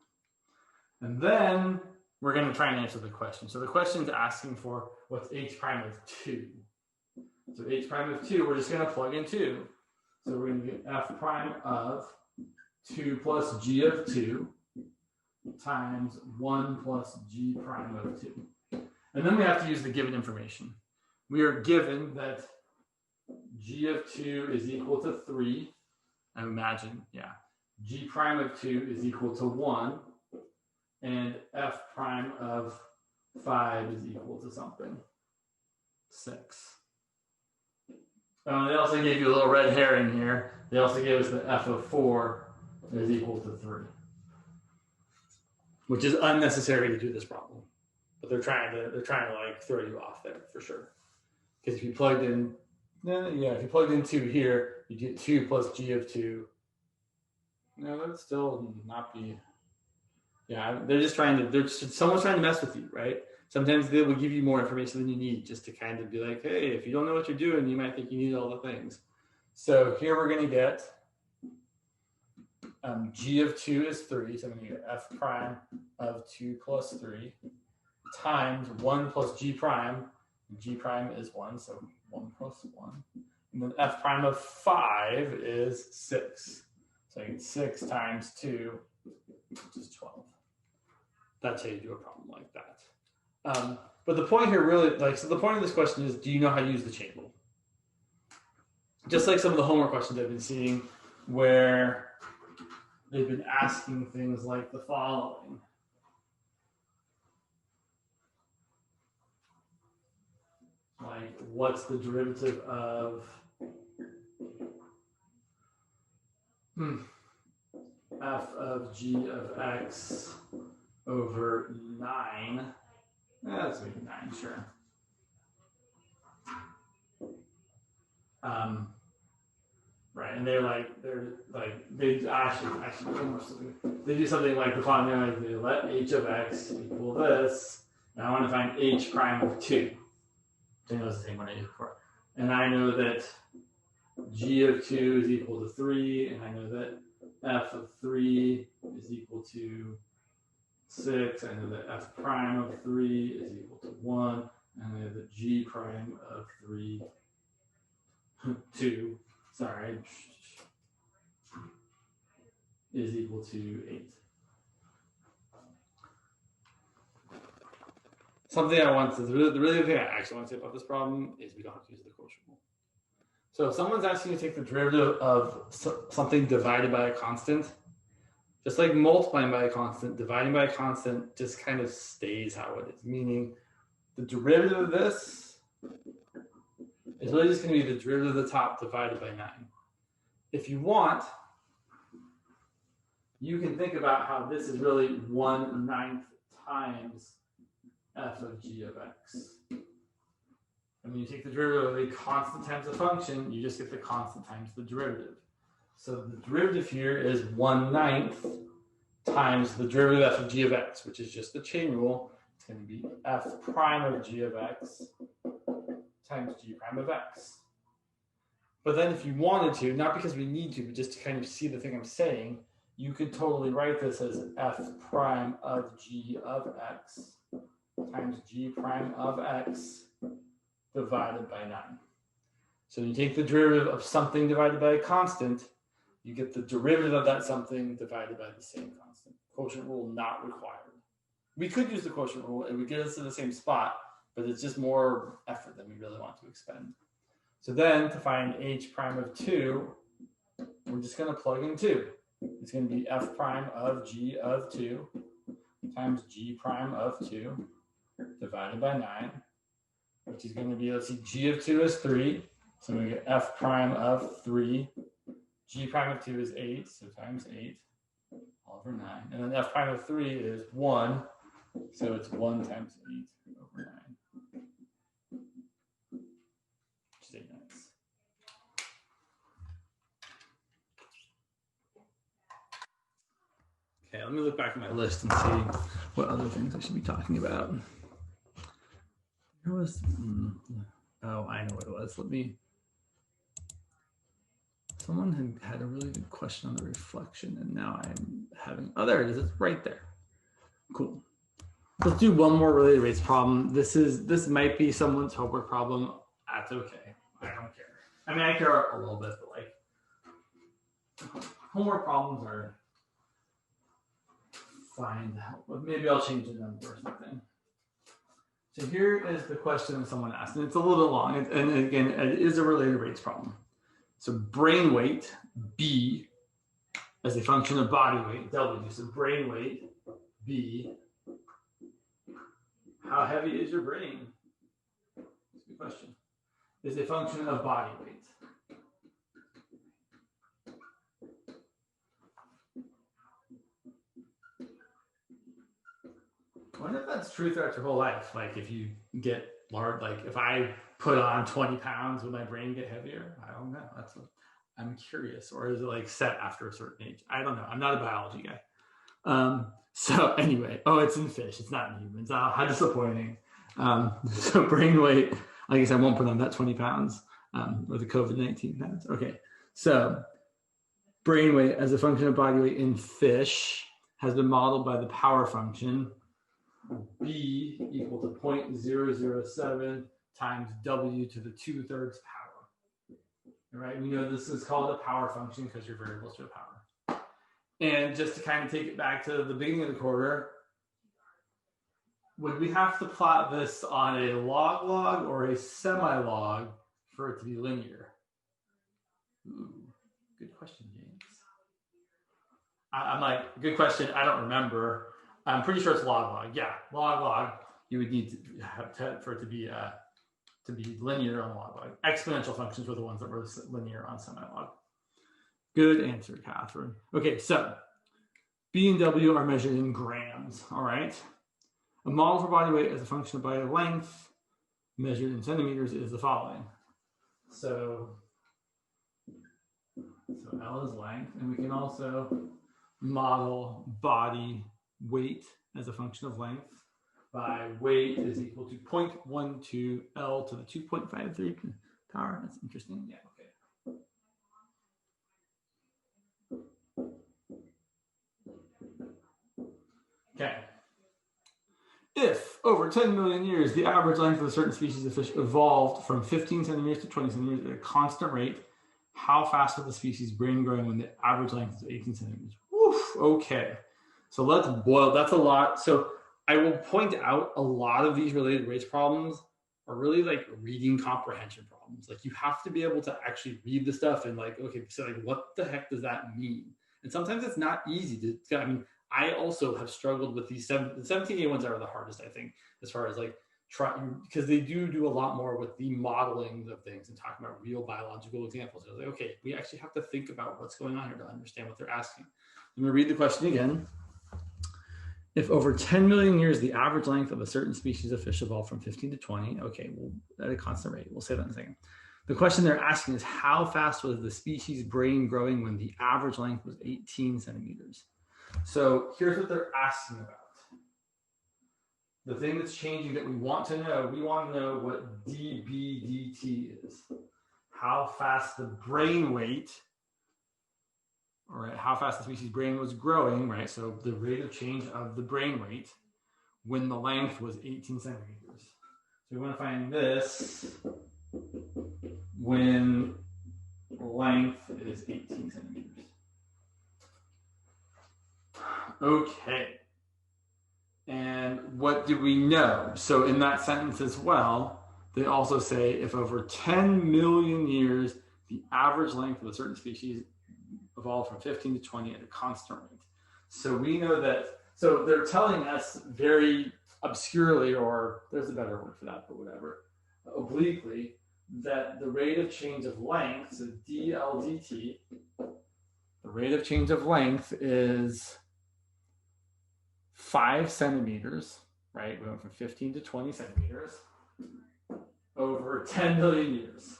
And then we're going to try and answer the question. So the question is asking for what's h prime of 2. So h prime of 2, we're just going to plug in 2. So we're going to get f prime of 2 plus g of 2 times 1 plus g prime of 2. And then we have to use the given information. We are given that g of 2 is equal to 3. I imagine, yeah. G prime of 2 is equal to 1. And f prime of 5 is equal to something. 6. They also gave you a little red herring here. They also gave us that f of 4 is equal to 3. Which is unnecessary to do this problem. But they're trying to like throw you off there for sure. Because if you plugged in, if you plugged in 2 here, you get 2 plus g of 2. No, that'd still not be. Yeah, someone's trying to mess with you, right? Sometimes they will give you more information than you need just to kind of be like, hey, if you don't know what you're doing, you might think you need all the things. So here we're going to get g of 2 is 3, so I'm going to get f prime of 2 plus 3 times 1 plus g prime. G prime is 1, so 1 plus 1. And then f prime of 5 is 6. So I get 6 times 2, which is 12. That's how you do a problem like that. But the point here really, so the point of this question is, do you know how to use the chain rule? Just like some of the homework questions I've been seeing where they've been asking things like the following. Like, what's the derivative of f of g of x over 9? Let's make it 9, sure. Right, and they do something like the following, like they let h of x equal this, and I want to find h prime of 2. I know it's the same one I used before. And I know that g of 2 is equal to 3, and I know that f of 3 is equal to 6. I know that f prime of 3 is equal to 1. And I know that g prime of 2, is equal to 8. Something the really thing I actually want to say about this problem is we don't have to use the quotient rule. So if someone's asking you to take the derivative of something divided by a constant, just like multiplying by a constant, dividing by a constant just kind of stays how it is. Meaning the derivative of this is really just going to be the derivative of the top divided by 9. If you want, you can think about how this is really 1/9 times f of g of x. And when you take the derivative of a constant times a function, you just get the constant times the derivative. So the derivative here is 1/9 times the derivative of f of g of x, which is just the chain rule. It's going to be f prime of g of x times g prime of x. But then if you wanted to, not because we need to, but just to kind of see the thing I'm saying, you could totally write this as f prime of g of x times g prime of x divided by 9. So you take the derivative of something divided by a constant, you get the derivative of that something divided by the same constant. Quotient rule not required. We could use the quotient rule. It would get us to the same spot, but it's just more effort than we really want to expend. So then to find h prime of 2, we're just going to plug in 2. It's going to be f prime of g of 2 times g prime of 2 divided by 9, which is going to be, let's see, g of 2 is 3. So we get f prime of 3. G prime of 2 is 8, so times 8 all over 9. And then f prime of 3 is 1, so it's 1 times 8 over 9. Which is 8 ninths. Okay, let me look back at my list and see what other things I should be talking about. There was, oh, I know what it was. Someone had a really good question on the reflection, and now I'm having, oh, there it is. It's right there. Cool. Let's do one more related rates problem. This might be someone's homework problem. That's okay. I don't care. I mean, I care a little bit, but like homework problems are fine to help with. Maybe I'll change the number or something. So here is the question that someone asked, and it's a little bit long. And again, it is a related rates problem. So brain weight, B, as a function of body weight, W. So brain weight, B. How heavy is your brain? That's a good question. Is a function of body weight. I wonder if that's true throughout your whole life. Like if you get large, like if I put on 20 pounds, would my brain get heavier? I don't know. I'm curious. Or is it like set after a certain age? I don't know. I'm not a biology guy. So anyway, oh, it's in fish. It's not in humans. Oh, how disappointing. So brain weight, I guess I won't put on that 20 pounds or the COVID-19 pounds. Okay. So brain weight as a function of body weight in fish has been modeled by the power function B equal to 0.007 times W to the 2/3 power. All right, we know this is called a power function because your variables are power. And just to kind of take it back to the beginning of the quarter, would we have to plot this on a log or a semi-log for it to be linear? Ooh, good question, James. I'm like, good question. I don't remember. I'm pretty sure it's log. Yeah, log. You would need to have for it to be linear on log. Exponential functions were the ones that were linear on semi-log. Good answer, Catherine. Okay, so B and W are measured in grams. All right. A model for body weight as a function of body length measured in centimeters is the following. So L is length, and we can also model body weight as a function of length by weight is equal to 0.12 L to the 2.53 power. That's interesting. Yeah, okay. Okay. If over 10 million years, the average length of a certain species of fish evolved from 15 centimeters to 20 centimeters at a constant rate, how fast will the species brain growing when the average length is 18 centimeters? Woof, okay. So let's boil. That's a lot. So I will point out a lot of these related rates problems are really like reading comprehension problems. Like you have to be able to actually read the stuff and like, okay, so like what the heck does that mean? And sometimes it's not easy to, I mean, I also have struggled with these the 17A ones are the hardest, I think, as far as like because they do a lot more with the modeling of things and talking about real biological examples. So like, okay, we actually have to think about what's going on here to understand what they're asking. I'm gonna read the question again. If over 10 million years, the average length of a certain species of fish evolved from 15 to 20, okay, well, at a constant rate, we'll say that in a second. The question they're asking is how fast was the species brain growing when the average length was 18 centimeters? So here's what they're asking about. The thing that's changing that we want to know what dB/dt is. How fast the brain weight, all right, how fast the species brain was growing, right? So the rate of change of the brain weight when the length was 18 centimeters. So we want to find this when length is 18 centimeters. Okay. And what do we know? So in that sentence as well, they also say if over 10 million years, the average length of a certain species evolved from 15 to 20 at a constant rate. So we know that, so they're telling us very obscurely, or there's a better word for that, but whatever, obliquely, that the rate of change of length, so dl dt, the rate of change of length is 5 centimeters, right? We went from 15 to 20 centimeters over 10 million years.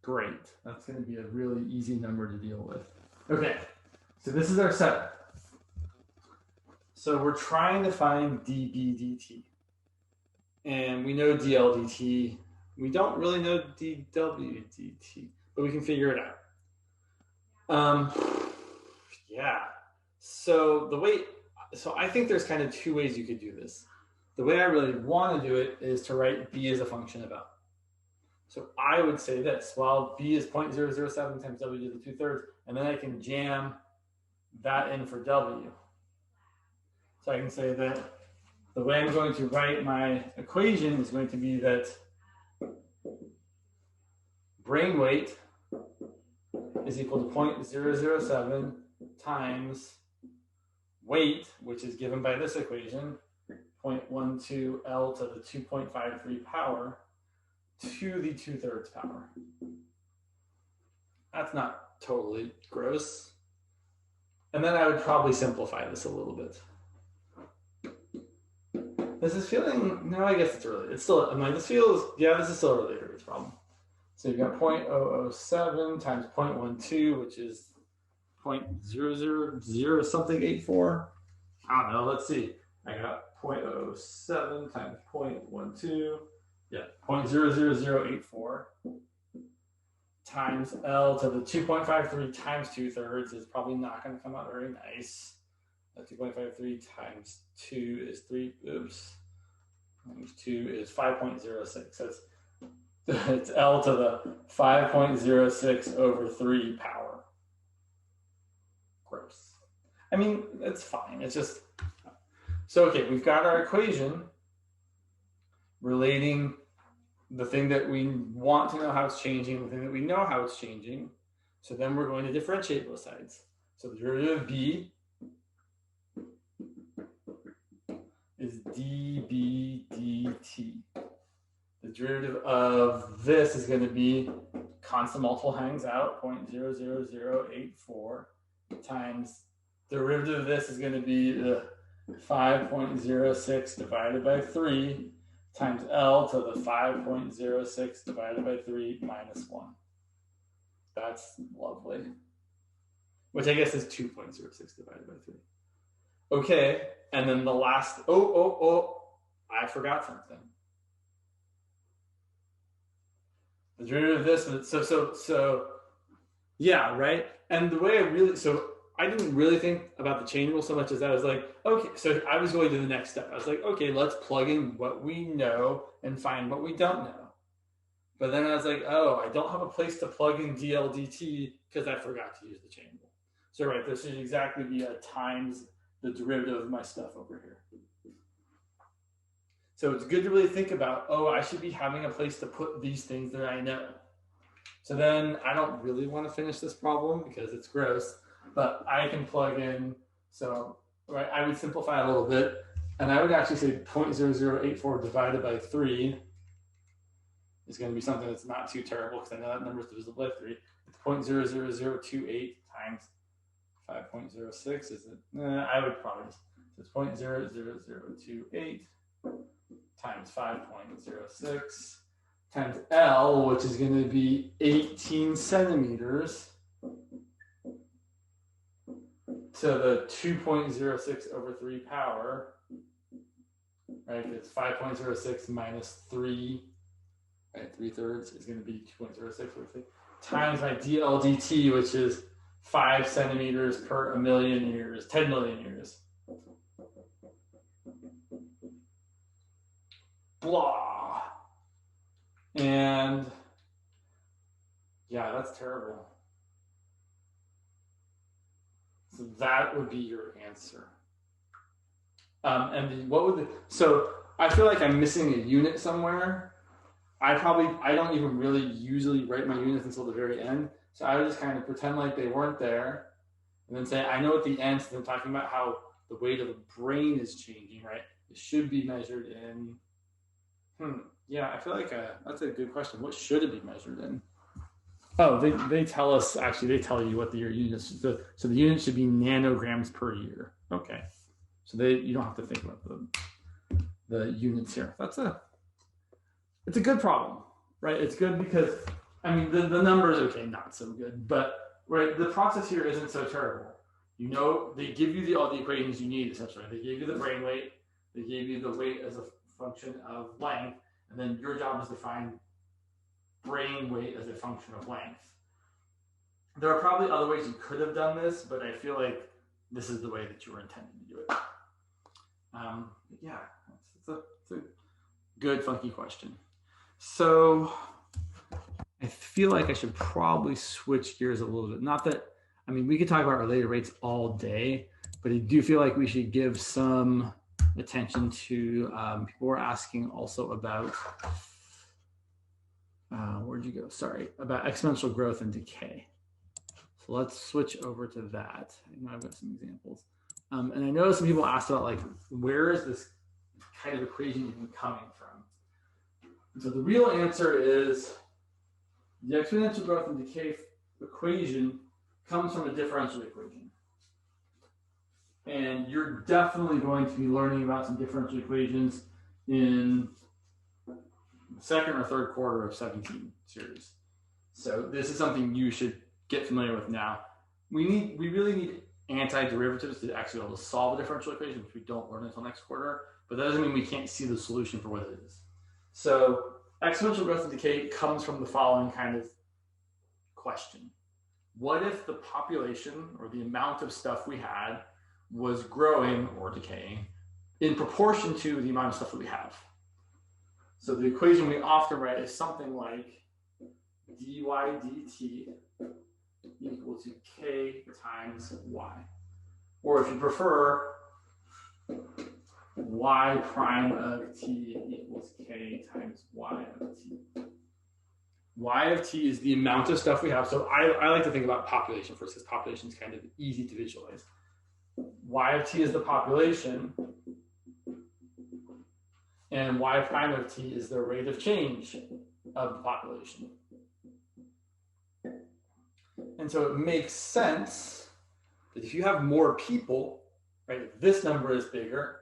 Great. That's going to be a really easy number to deal with. Okay, so this is our setup. So we're trying to find dB dt. And we know dl dt. We don't really know dw dt, but we can figure it out. Yeah. So I think there's kind of two ways you could do this. The way I really want to do it is to write b as a function of L. So I would say this, well, b is 0.007 times w to the 2/3, and then I can jam that in for w. So I can say that the way I'm going to write my equation is going to be that brain weight is equal to 0.007 times weight, which is given by this equation, 0.12 L to the 2.53 power, to the 2/3 power. That's not totally gross. And then I would probably simplify this a little bit. This is feeling, no, I guess it's early. It's still, I'm like, this feels, yeah, this is still a related rates problem. So you've got 0.007 times 0.12, which is 0.000 something 84. I don't know, let's see. I got 0.007 times 0.12. Yeah, 0.00084 times L to the 2.53 times 2/3 is probably not going to come out very nice. 2.53 times 2 is 3, oops. Times 2 is 5.06. So it's L to the 5.06 over 3 power. Gross. I mean, it's fine. It's just, so okay, we've got our equation relating the thing that we want to know how it's changing, the thing that we know how it's changing. So then we're going to differentiate both sides. So the derivative of b is dB dt. The derivative of this is going to be constant multiple hangs out, 0.00084 times derivative of this is going to be 5.06 divided by 3 times L to the 5.06 divided by 3 minus 1. That's lovely. Which I guess is 2.06 divided by 3. Okay, and then the last, I forgot something. The derivative of this, so yeah, right? And the way I didn't really think about the chain rule so much as I was like, okay, so I was going to the next step. I was like, okay, let's plug in what we know and find what we don't know. But then I was like, oh, I don't have a place to plug in dl dt because I forgot to use the chain rule. So right, this should exactly be a times the derivative of my stuff over here. So it's good to really think about, oh, I should be having a place to put these things that I know. So then I don't really want to finish this problem because it's gross, but I can plug in, so right, I would simplify a little bit, and I would actually say 0.0084 divided by 3 is going to be something that's not too terrible because I know that number is divisible by 3. It's 0.00028 times 5.06, is it? I would probably just, it's 0.00028 times 5.06 times L, which is going to be 18 centimeters to the 2.06 over 3 power, right? It's 5.06 minus 3, right? 3/3 is going to be 2.06 over 3 times my dl dt, which is 5 centimeters per a million years, 10 million years. Blah. And yeah, that's terrible. So that would be your answer. And what would so I feel like I'm missing a unit somewhere. I don't even really usually write my units until the very end. So I would just kind of pretend like they weren't there and then say, I know at the end, so they're talking about how the weight of the brain is changing, right? It should be measured in, yeah, I feel like that's a good question. What should it be measured in? Oh, they tell us, actually, they tell you what your units, so the unit should be nanograms per year. Okay. So you don't have to think about the units here. It's a good problem, right? It's good because, I mean, the numbers, okay, not so good, but right, the process here isn't so terrible. You know, they give you all the equations you need, essentially. They gave you the brain weight, they gave you the weight as a function of length, and then your job is to find brain weight as a function of length. There are probably other ways you could have done this, but I feel like this is the way that you were intending to do it. Yeah, it's a good, funky question. So I feel like I should probably switch gears a little bit. Not that, I mean, we could talk about related rates all day, but I do feel like we should give some attention to, people were asking also about, where'd you go? Sorry, about exponential growth and decay. So let's switch over to that. I know I've got some examples. And I know some people asked about, like, where is this kind of equation even coming from? And so the real answer is the exponential growth and decay equation comes from a differential equation. And you're definitely going to be learning about some differential equations in the second or third quarter of 17 series. So this is something you should get familiar with now. We really need antiderivatives to actually be able to solve a differential equation, which we don't learn until next quarter, but that doesn't mean we can't see the solution for what it is. So exponential growth and decay comes from the following kind of question. What if the population or the amount of stuff we had was growing or decaying in proportion to the amount of stuff that we have? So the equation we often write is something like dy dt equal to k times y. Or if you prefer, y prime of t equals k times y of t. Y of t is the amount of stuff we have. So I like to think about population first, because population is kind of easy to visualize. Y of t is the population, and y prime of t is the rate of change of the population. And so it makes sense that if you have more people, right, if this number is bigger,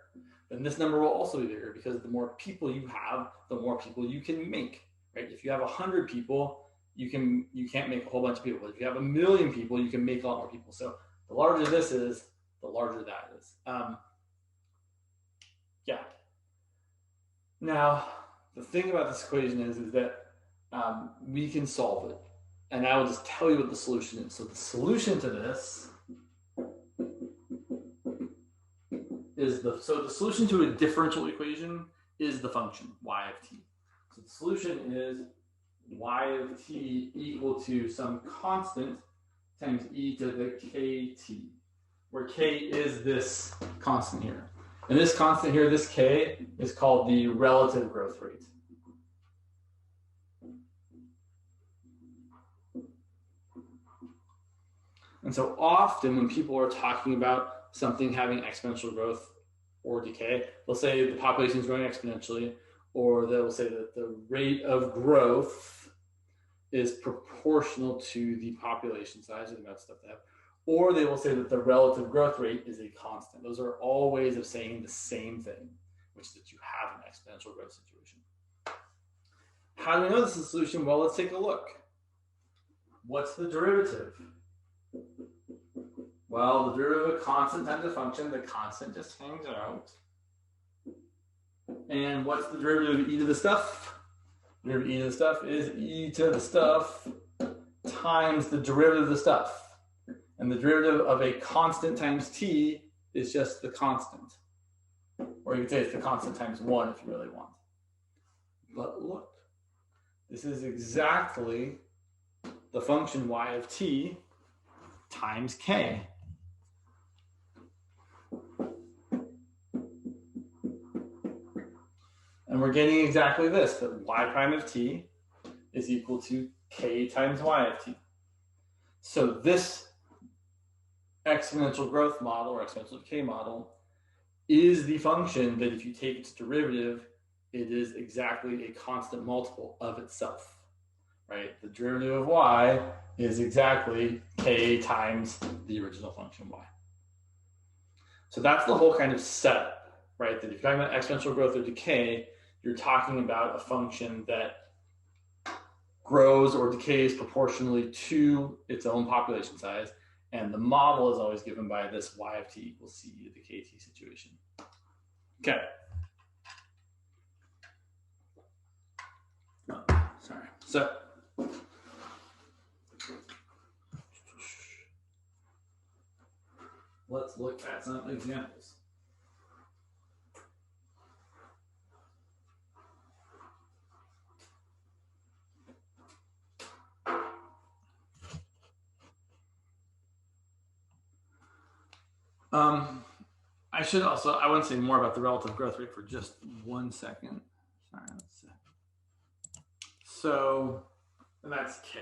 then this number will also be bigger, because the more people you have, the more people you can make. Right? If you have 100 people, you can't make a whole bunch of people. But if you have 1 million people, you can make a lot more people. So the larger this is, the larger that is. Yeah. Now, the thing about this equation is that we can solve it. And I will just tell you what the solution is. So the solution to this is the solution to a differential equation is the function y of t. So the solution is y of t equal to some constant times e to the kt, where k is this constant here. And this constant here, this k, is called the relative growth rate. And so often when people are talking about something having exponential growth or decay, they'll say the population is growing exponentially, or they'll say that the rate of growth is proportional to the population size, or the amount of stuff they have, or they will say that the relative growth rate is a constant. Those are all ways of saying the same thing, which is that you have an exponential growth situation. How do we know this is a solution? Well, let's take a look. What's the derivative? Well, the derivative of a constant times a function, the constant just hangs out. And what's the derivative of e to the stuff? The derivative of e to the stuff is e to the stuff times the derivative of the stuff. And the derivative of a constant times t is just the constant. Or you could say it's the constant times 1 if you really want. But look, this is exactly the function y of t times k. And we're getting exactly this, that y prime of t is equal to k times y of t. So this exponential growth model or exponential decay model is the function that if you take its derivative, it is exactly a constant multiple of itself, right? The derivative of y is exactly k times the original function y. So that's the whole kind of setup, right? That if you're talking about exponential growth or decay, you're talking about a function that grows or decays proportionally to its own population size. And the model is always given by this y of t equals c to the kt situation. Okay. Oh, sorry. So let's look at some examples. I want to say more about the relative growth rate for just 1 second. Sorry, let's see. So, and that's K.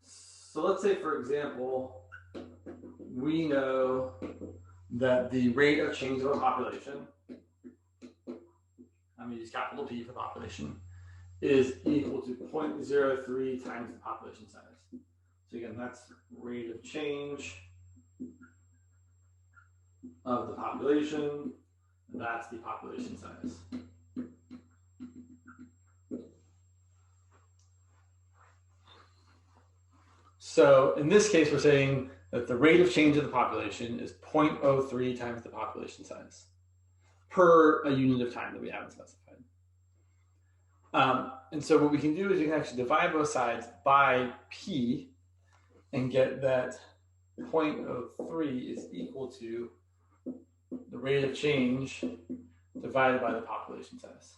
So let's say, for example, we know that the rate of change of a population, I'm going to use capital P for population, is equal to 0.03 times the population size. So again, that's rate of change of the population, and that's the population size. So in this case, we're saying that the rate of change of the population is 0.03 times the population size per a unit of time that we haven't specified. And so what we can do is we can actually divide both sides by p and get that 0.03 is equal to the rate of change divided by the population size.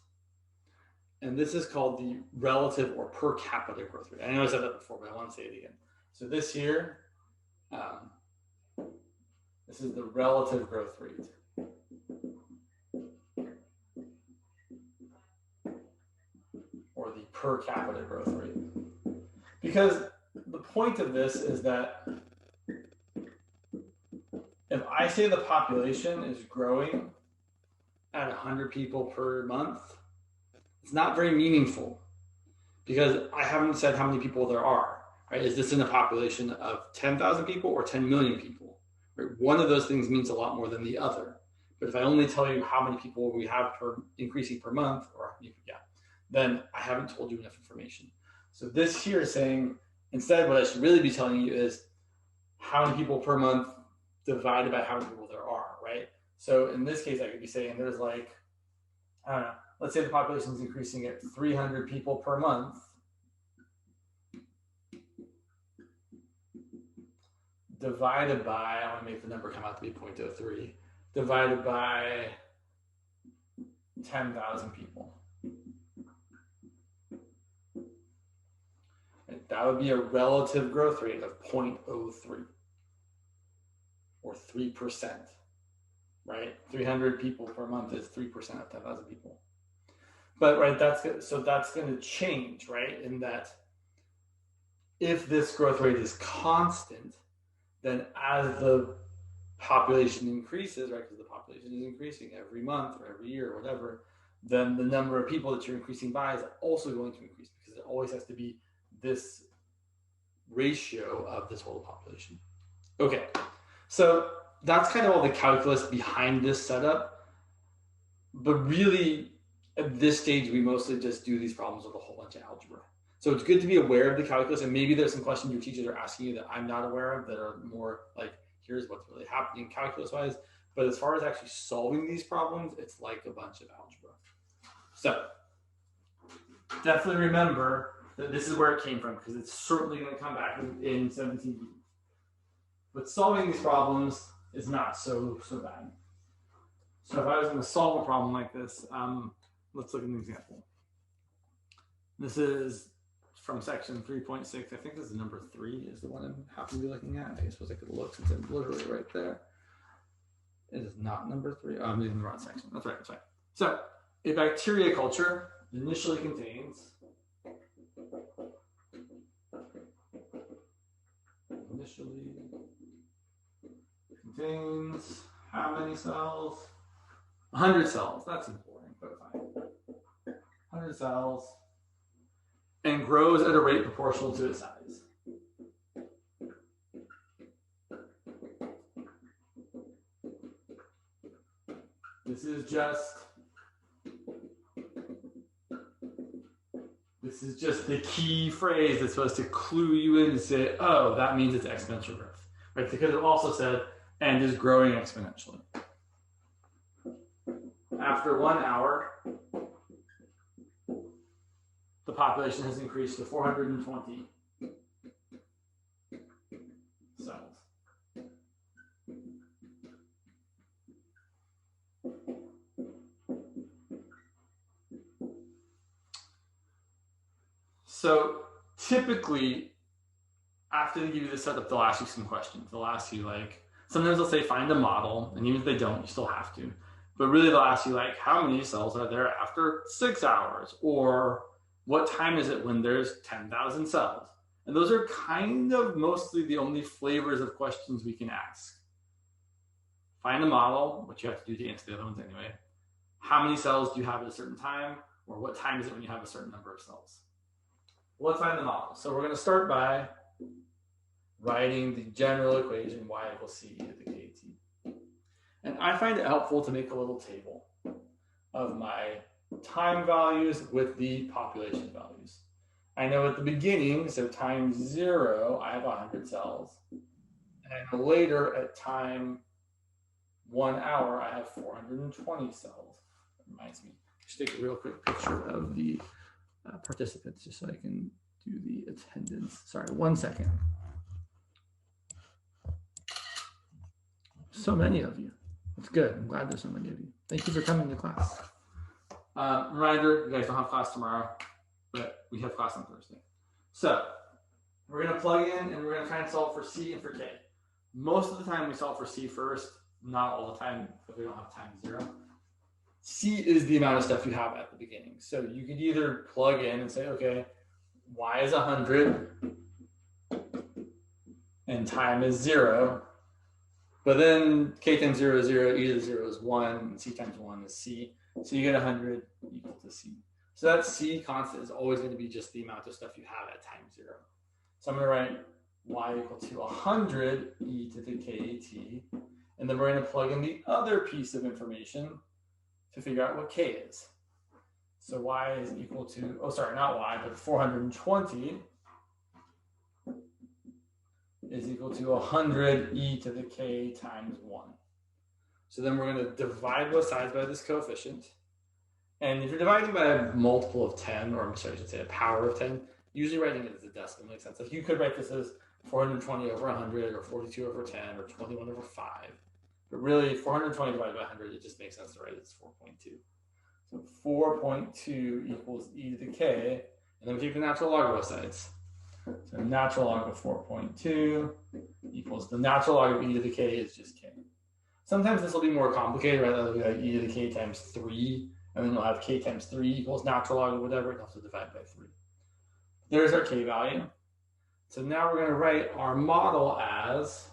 And this is called the relative or per capita growth rate. I know I said that before, but I want to say it again. So this here, this is the relative growth rate. Or the per capita growth rate. Because the point of this is that if I say the population is growing at 100 people per month, it's not very meaningful because I haven't said how many people there are. Right? Is this in a population of 10,000 people or 10 million people? Right? One of those things means a lot more than the other. But if I only tell you how many people we have increasing per month, or then I haven't told you enough information. So this here is saying, instead what I should really be telling you is how many people per month divided by how many people there are, right? So in this case, I could be saying there's like, I don't know, let's say the population is increasing at 300 people per month. Divided by, I want to make the number come out to be 0.03, divided by 10,000 people. And that would be a relative growth rate of 0.03 or 3%, right? 300 people per month is 3% of 10,000 people. But right, that's going to change, right? In that if this growth rate is constant, then as the population increases, right, because the population is increasing every month or every year or whatever, then the number of people that you're increasing by is also going to increase because it always has to be this ratio of the total population. Okay, so that's kind of all the calculus behind this setup. But really, at this stage, we mostly just do these problems with a whole bunch of algebra. So it's good to be aware of the calculus, and maybe there's some questions your teachers are asking you that I'm not aware of that are more like, here's what's really happening calculus-wise. But as far as actually solving these problems, it's like a bunch of algebra. So definitely remember that this is where it came from, because it's certainly going to come back in 17B. But solving these problems is not so bad. So if I was going to solve a problem like this, let's look at an example. This is from section 3.6. I think this is number 3 is the one I'm happen to be looking at. I suppose I could look since I'm literally right there. It is not number 3. Oh, I'm in the wrong section. That's right. So A bacteria culture initially contains how many cells? 100 cells. That's important, but fine. 100 cells. And grows at a rate proportional to its size. This is just the key phrase that's supposed to clue you in and say, oh, that means it's exponential growth. Right? Because it also said, and is growing exponentially. After 1 hour, the population has increased to 420 cells. So typically, after they give you the setup, they'll ask you some questions. They'll ask you sometimes they'll say find a model, and even if they don't, you still have to. But really they'll ask you how many cells are there after 6 hours? Or what time is it when there's 10,000 cells? And those are kind of mostly the only flavors of questions we can ask. Find a model, which you have to do to answer the other ones anyway. How many cells do you have at a certain time? Or what time is it when you have a certain number of cells? Well, let's find the model. So we're going to start by writing the general equation y equals c to the kt. And I find it helpful to make a little table of my time values with the population values. I know at the beginning, so time 0, I have 100 cells. And later at time 1 hour, I have 420 cells. That reminds me, just take a real quick picture of the participants just so I can do the attendance. Sorry, 1 second. So many of you. That's good. I'm glad there's so many of you. Thank you for coming to class. Reminder, you guys don't have class tomorrow, but we have class on Thursday. So we're going to plug in and we're going to try and solve for C and for K. Most of the time we solve for C first, not all the time if we don't have time 0. C is the amount of stuff you have at the beginning. So you could either plug in and say, okay, y is 100 and time is 0. But then k times 0 is 0, e to the 0 is 1, and c times 1 is c. So you get 100 equal to c. So that c constant is always going to be just the amount of stuff you have at time 0. So I'm going to write y equal to 100 e to the kt. And then we're going to plug in the other piece of information to figure out what k is. So y is equal to, oh, sorry, not y, but 420 is equal to 100 e to the k times 1. So then we're going to divide both sides by this coefficient. And if you're dividing by a multiple of 10, or sorry, I should say a power of 10, usually writing it as a decimal makes sense. Like you could write this as 420 over 100, or 42 over 10, or 21 over 5. But really, 420 divided by 100, it just makes sense to write it as 4.2. So 4.2 equals e to the k, and then we take the natural log of both sides. So natural log of 4.2 equals the natural log of e to the k is just k. Sometimes this will be more complicated, right? That'll be like e to the k times 3, and then you'll have k times 3 equals natural log of whatever, and you'll have to divide by 3. There's our k value. So now we're going to write our model as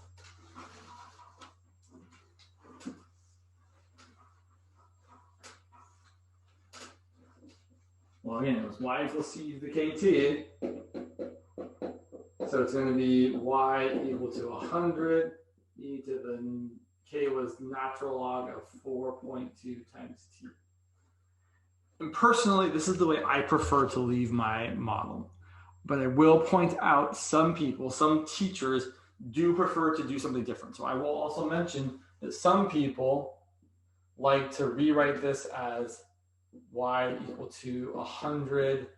well, again, it was y equals c to the kt. So it's going to be y equal to 100 e to the k was natural log of 4.2 times t. And personally, this is the way I prefer to leave my model. But I will point out some people, some teachers do prefer to do something different. So I will also mention that some people like to rewrite this as y equal to 100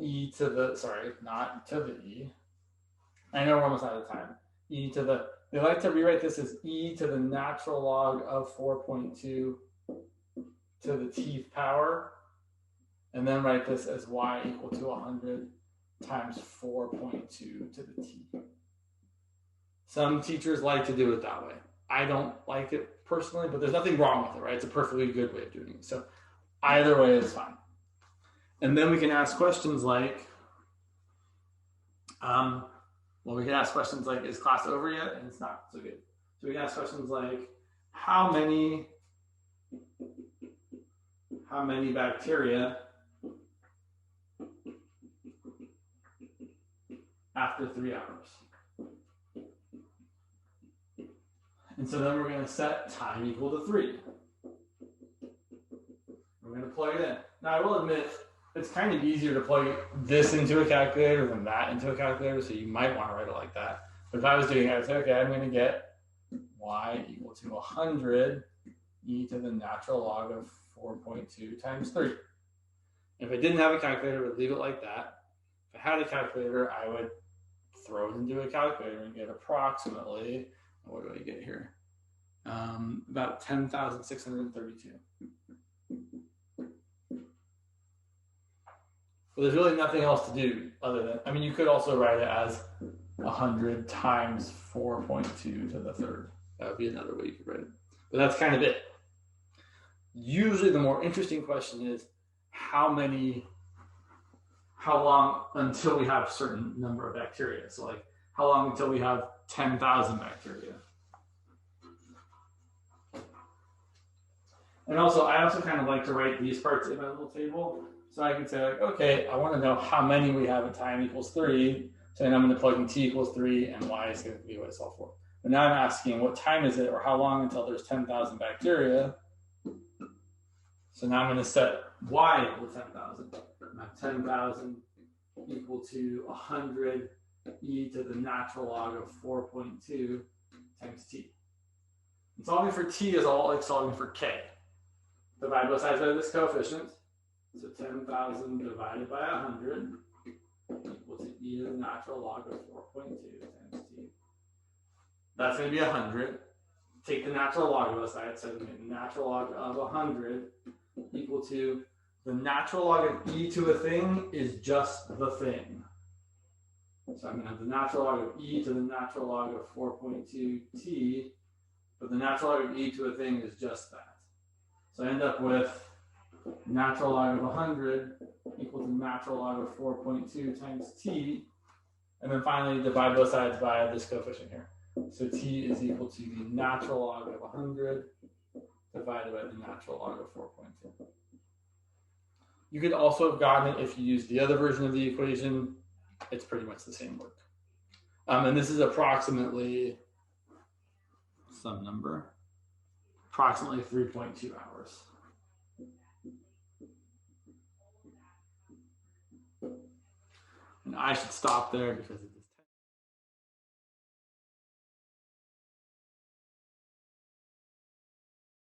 e to the, sorry, not to the e. I know we're almost out of time. E to the, they like to rewrite this as e to the natural log of 4.2 to the tth power, and then write this as y equal to 100 times 4.2 to the t. Some teachers like to do it that way. I don't like it personally, but there's nothing wrong with it, right? It's a perfectly good way of doing it. So Either way is fine. And then we can ask questions like, we can ask questions like, is class over yet? And it's not so good. So we can ask questions like, how many bacteria after 3 hours? And so then we're going to set time equal to 3. We're going to plug it in. Now I will admit, it's kind of easier to plug this into a calculator than that into a calculator, so you might want to write it like that. But if I was doing it, I'd say, okay, I'm going to get y equal to 100 e to the natural log of 4.2 times 3. If I didn't have a calculator, I would leave it like that. If I had a calculator, I would throw it into a calculator and get approximately, what do I get here? About 10,632. Well, there's really nothing else to do other than, I mean, you could also write it as 100 times 4.2 to the third. That would be another way you could write it. But that's kind of it. Usually the more interesting question is how long until we have a certain number of bacteria. So like how long until we have 10,000 bacteria. And also, I also kind of like to write these parts in my little table. So I can say like, okay, I want to know how many we have at time equals 3. So then I'm going to plug in t equals 3 and y is going to be what I solve for. But now I'm asking what time is it or how long until there's 10,000 bacteria. So now I'm going to set y equal to 10,000. I have 10,000 equal to 100 e to the natural log of 4.2 times t. And solving for t is all like solving for k. Divide both sides by this coefficient. So 10,000 divided by 100 equal to e to the natural log of 4.2 times t. That's going to be 100. Take the natural log of both sides. So the natural log of 100 equal to the natural log of e to a thing is just the thing. So I'm going to have the natural log of e to the natural log of 4.2t, but the natural log of e to a thing is just that. So I end up with natural log of 100 equal to natural log of 4.2 times t, and then finally divide both sides by this coefficient here. So t is equal to the natural log of 100 divided by the natural log of 4.2. You could also have gotten it if you used the other version of the equation. It's pretty much the same work. And this is approximately some number, approximately 3.2 hours. And I should stop there because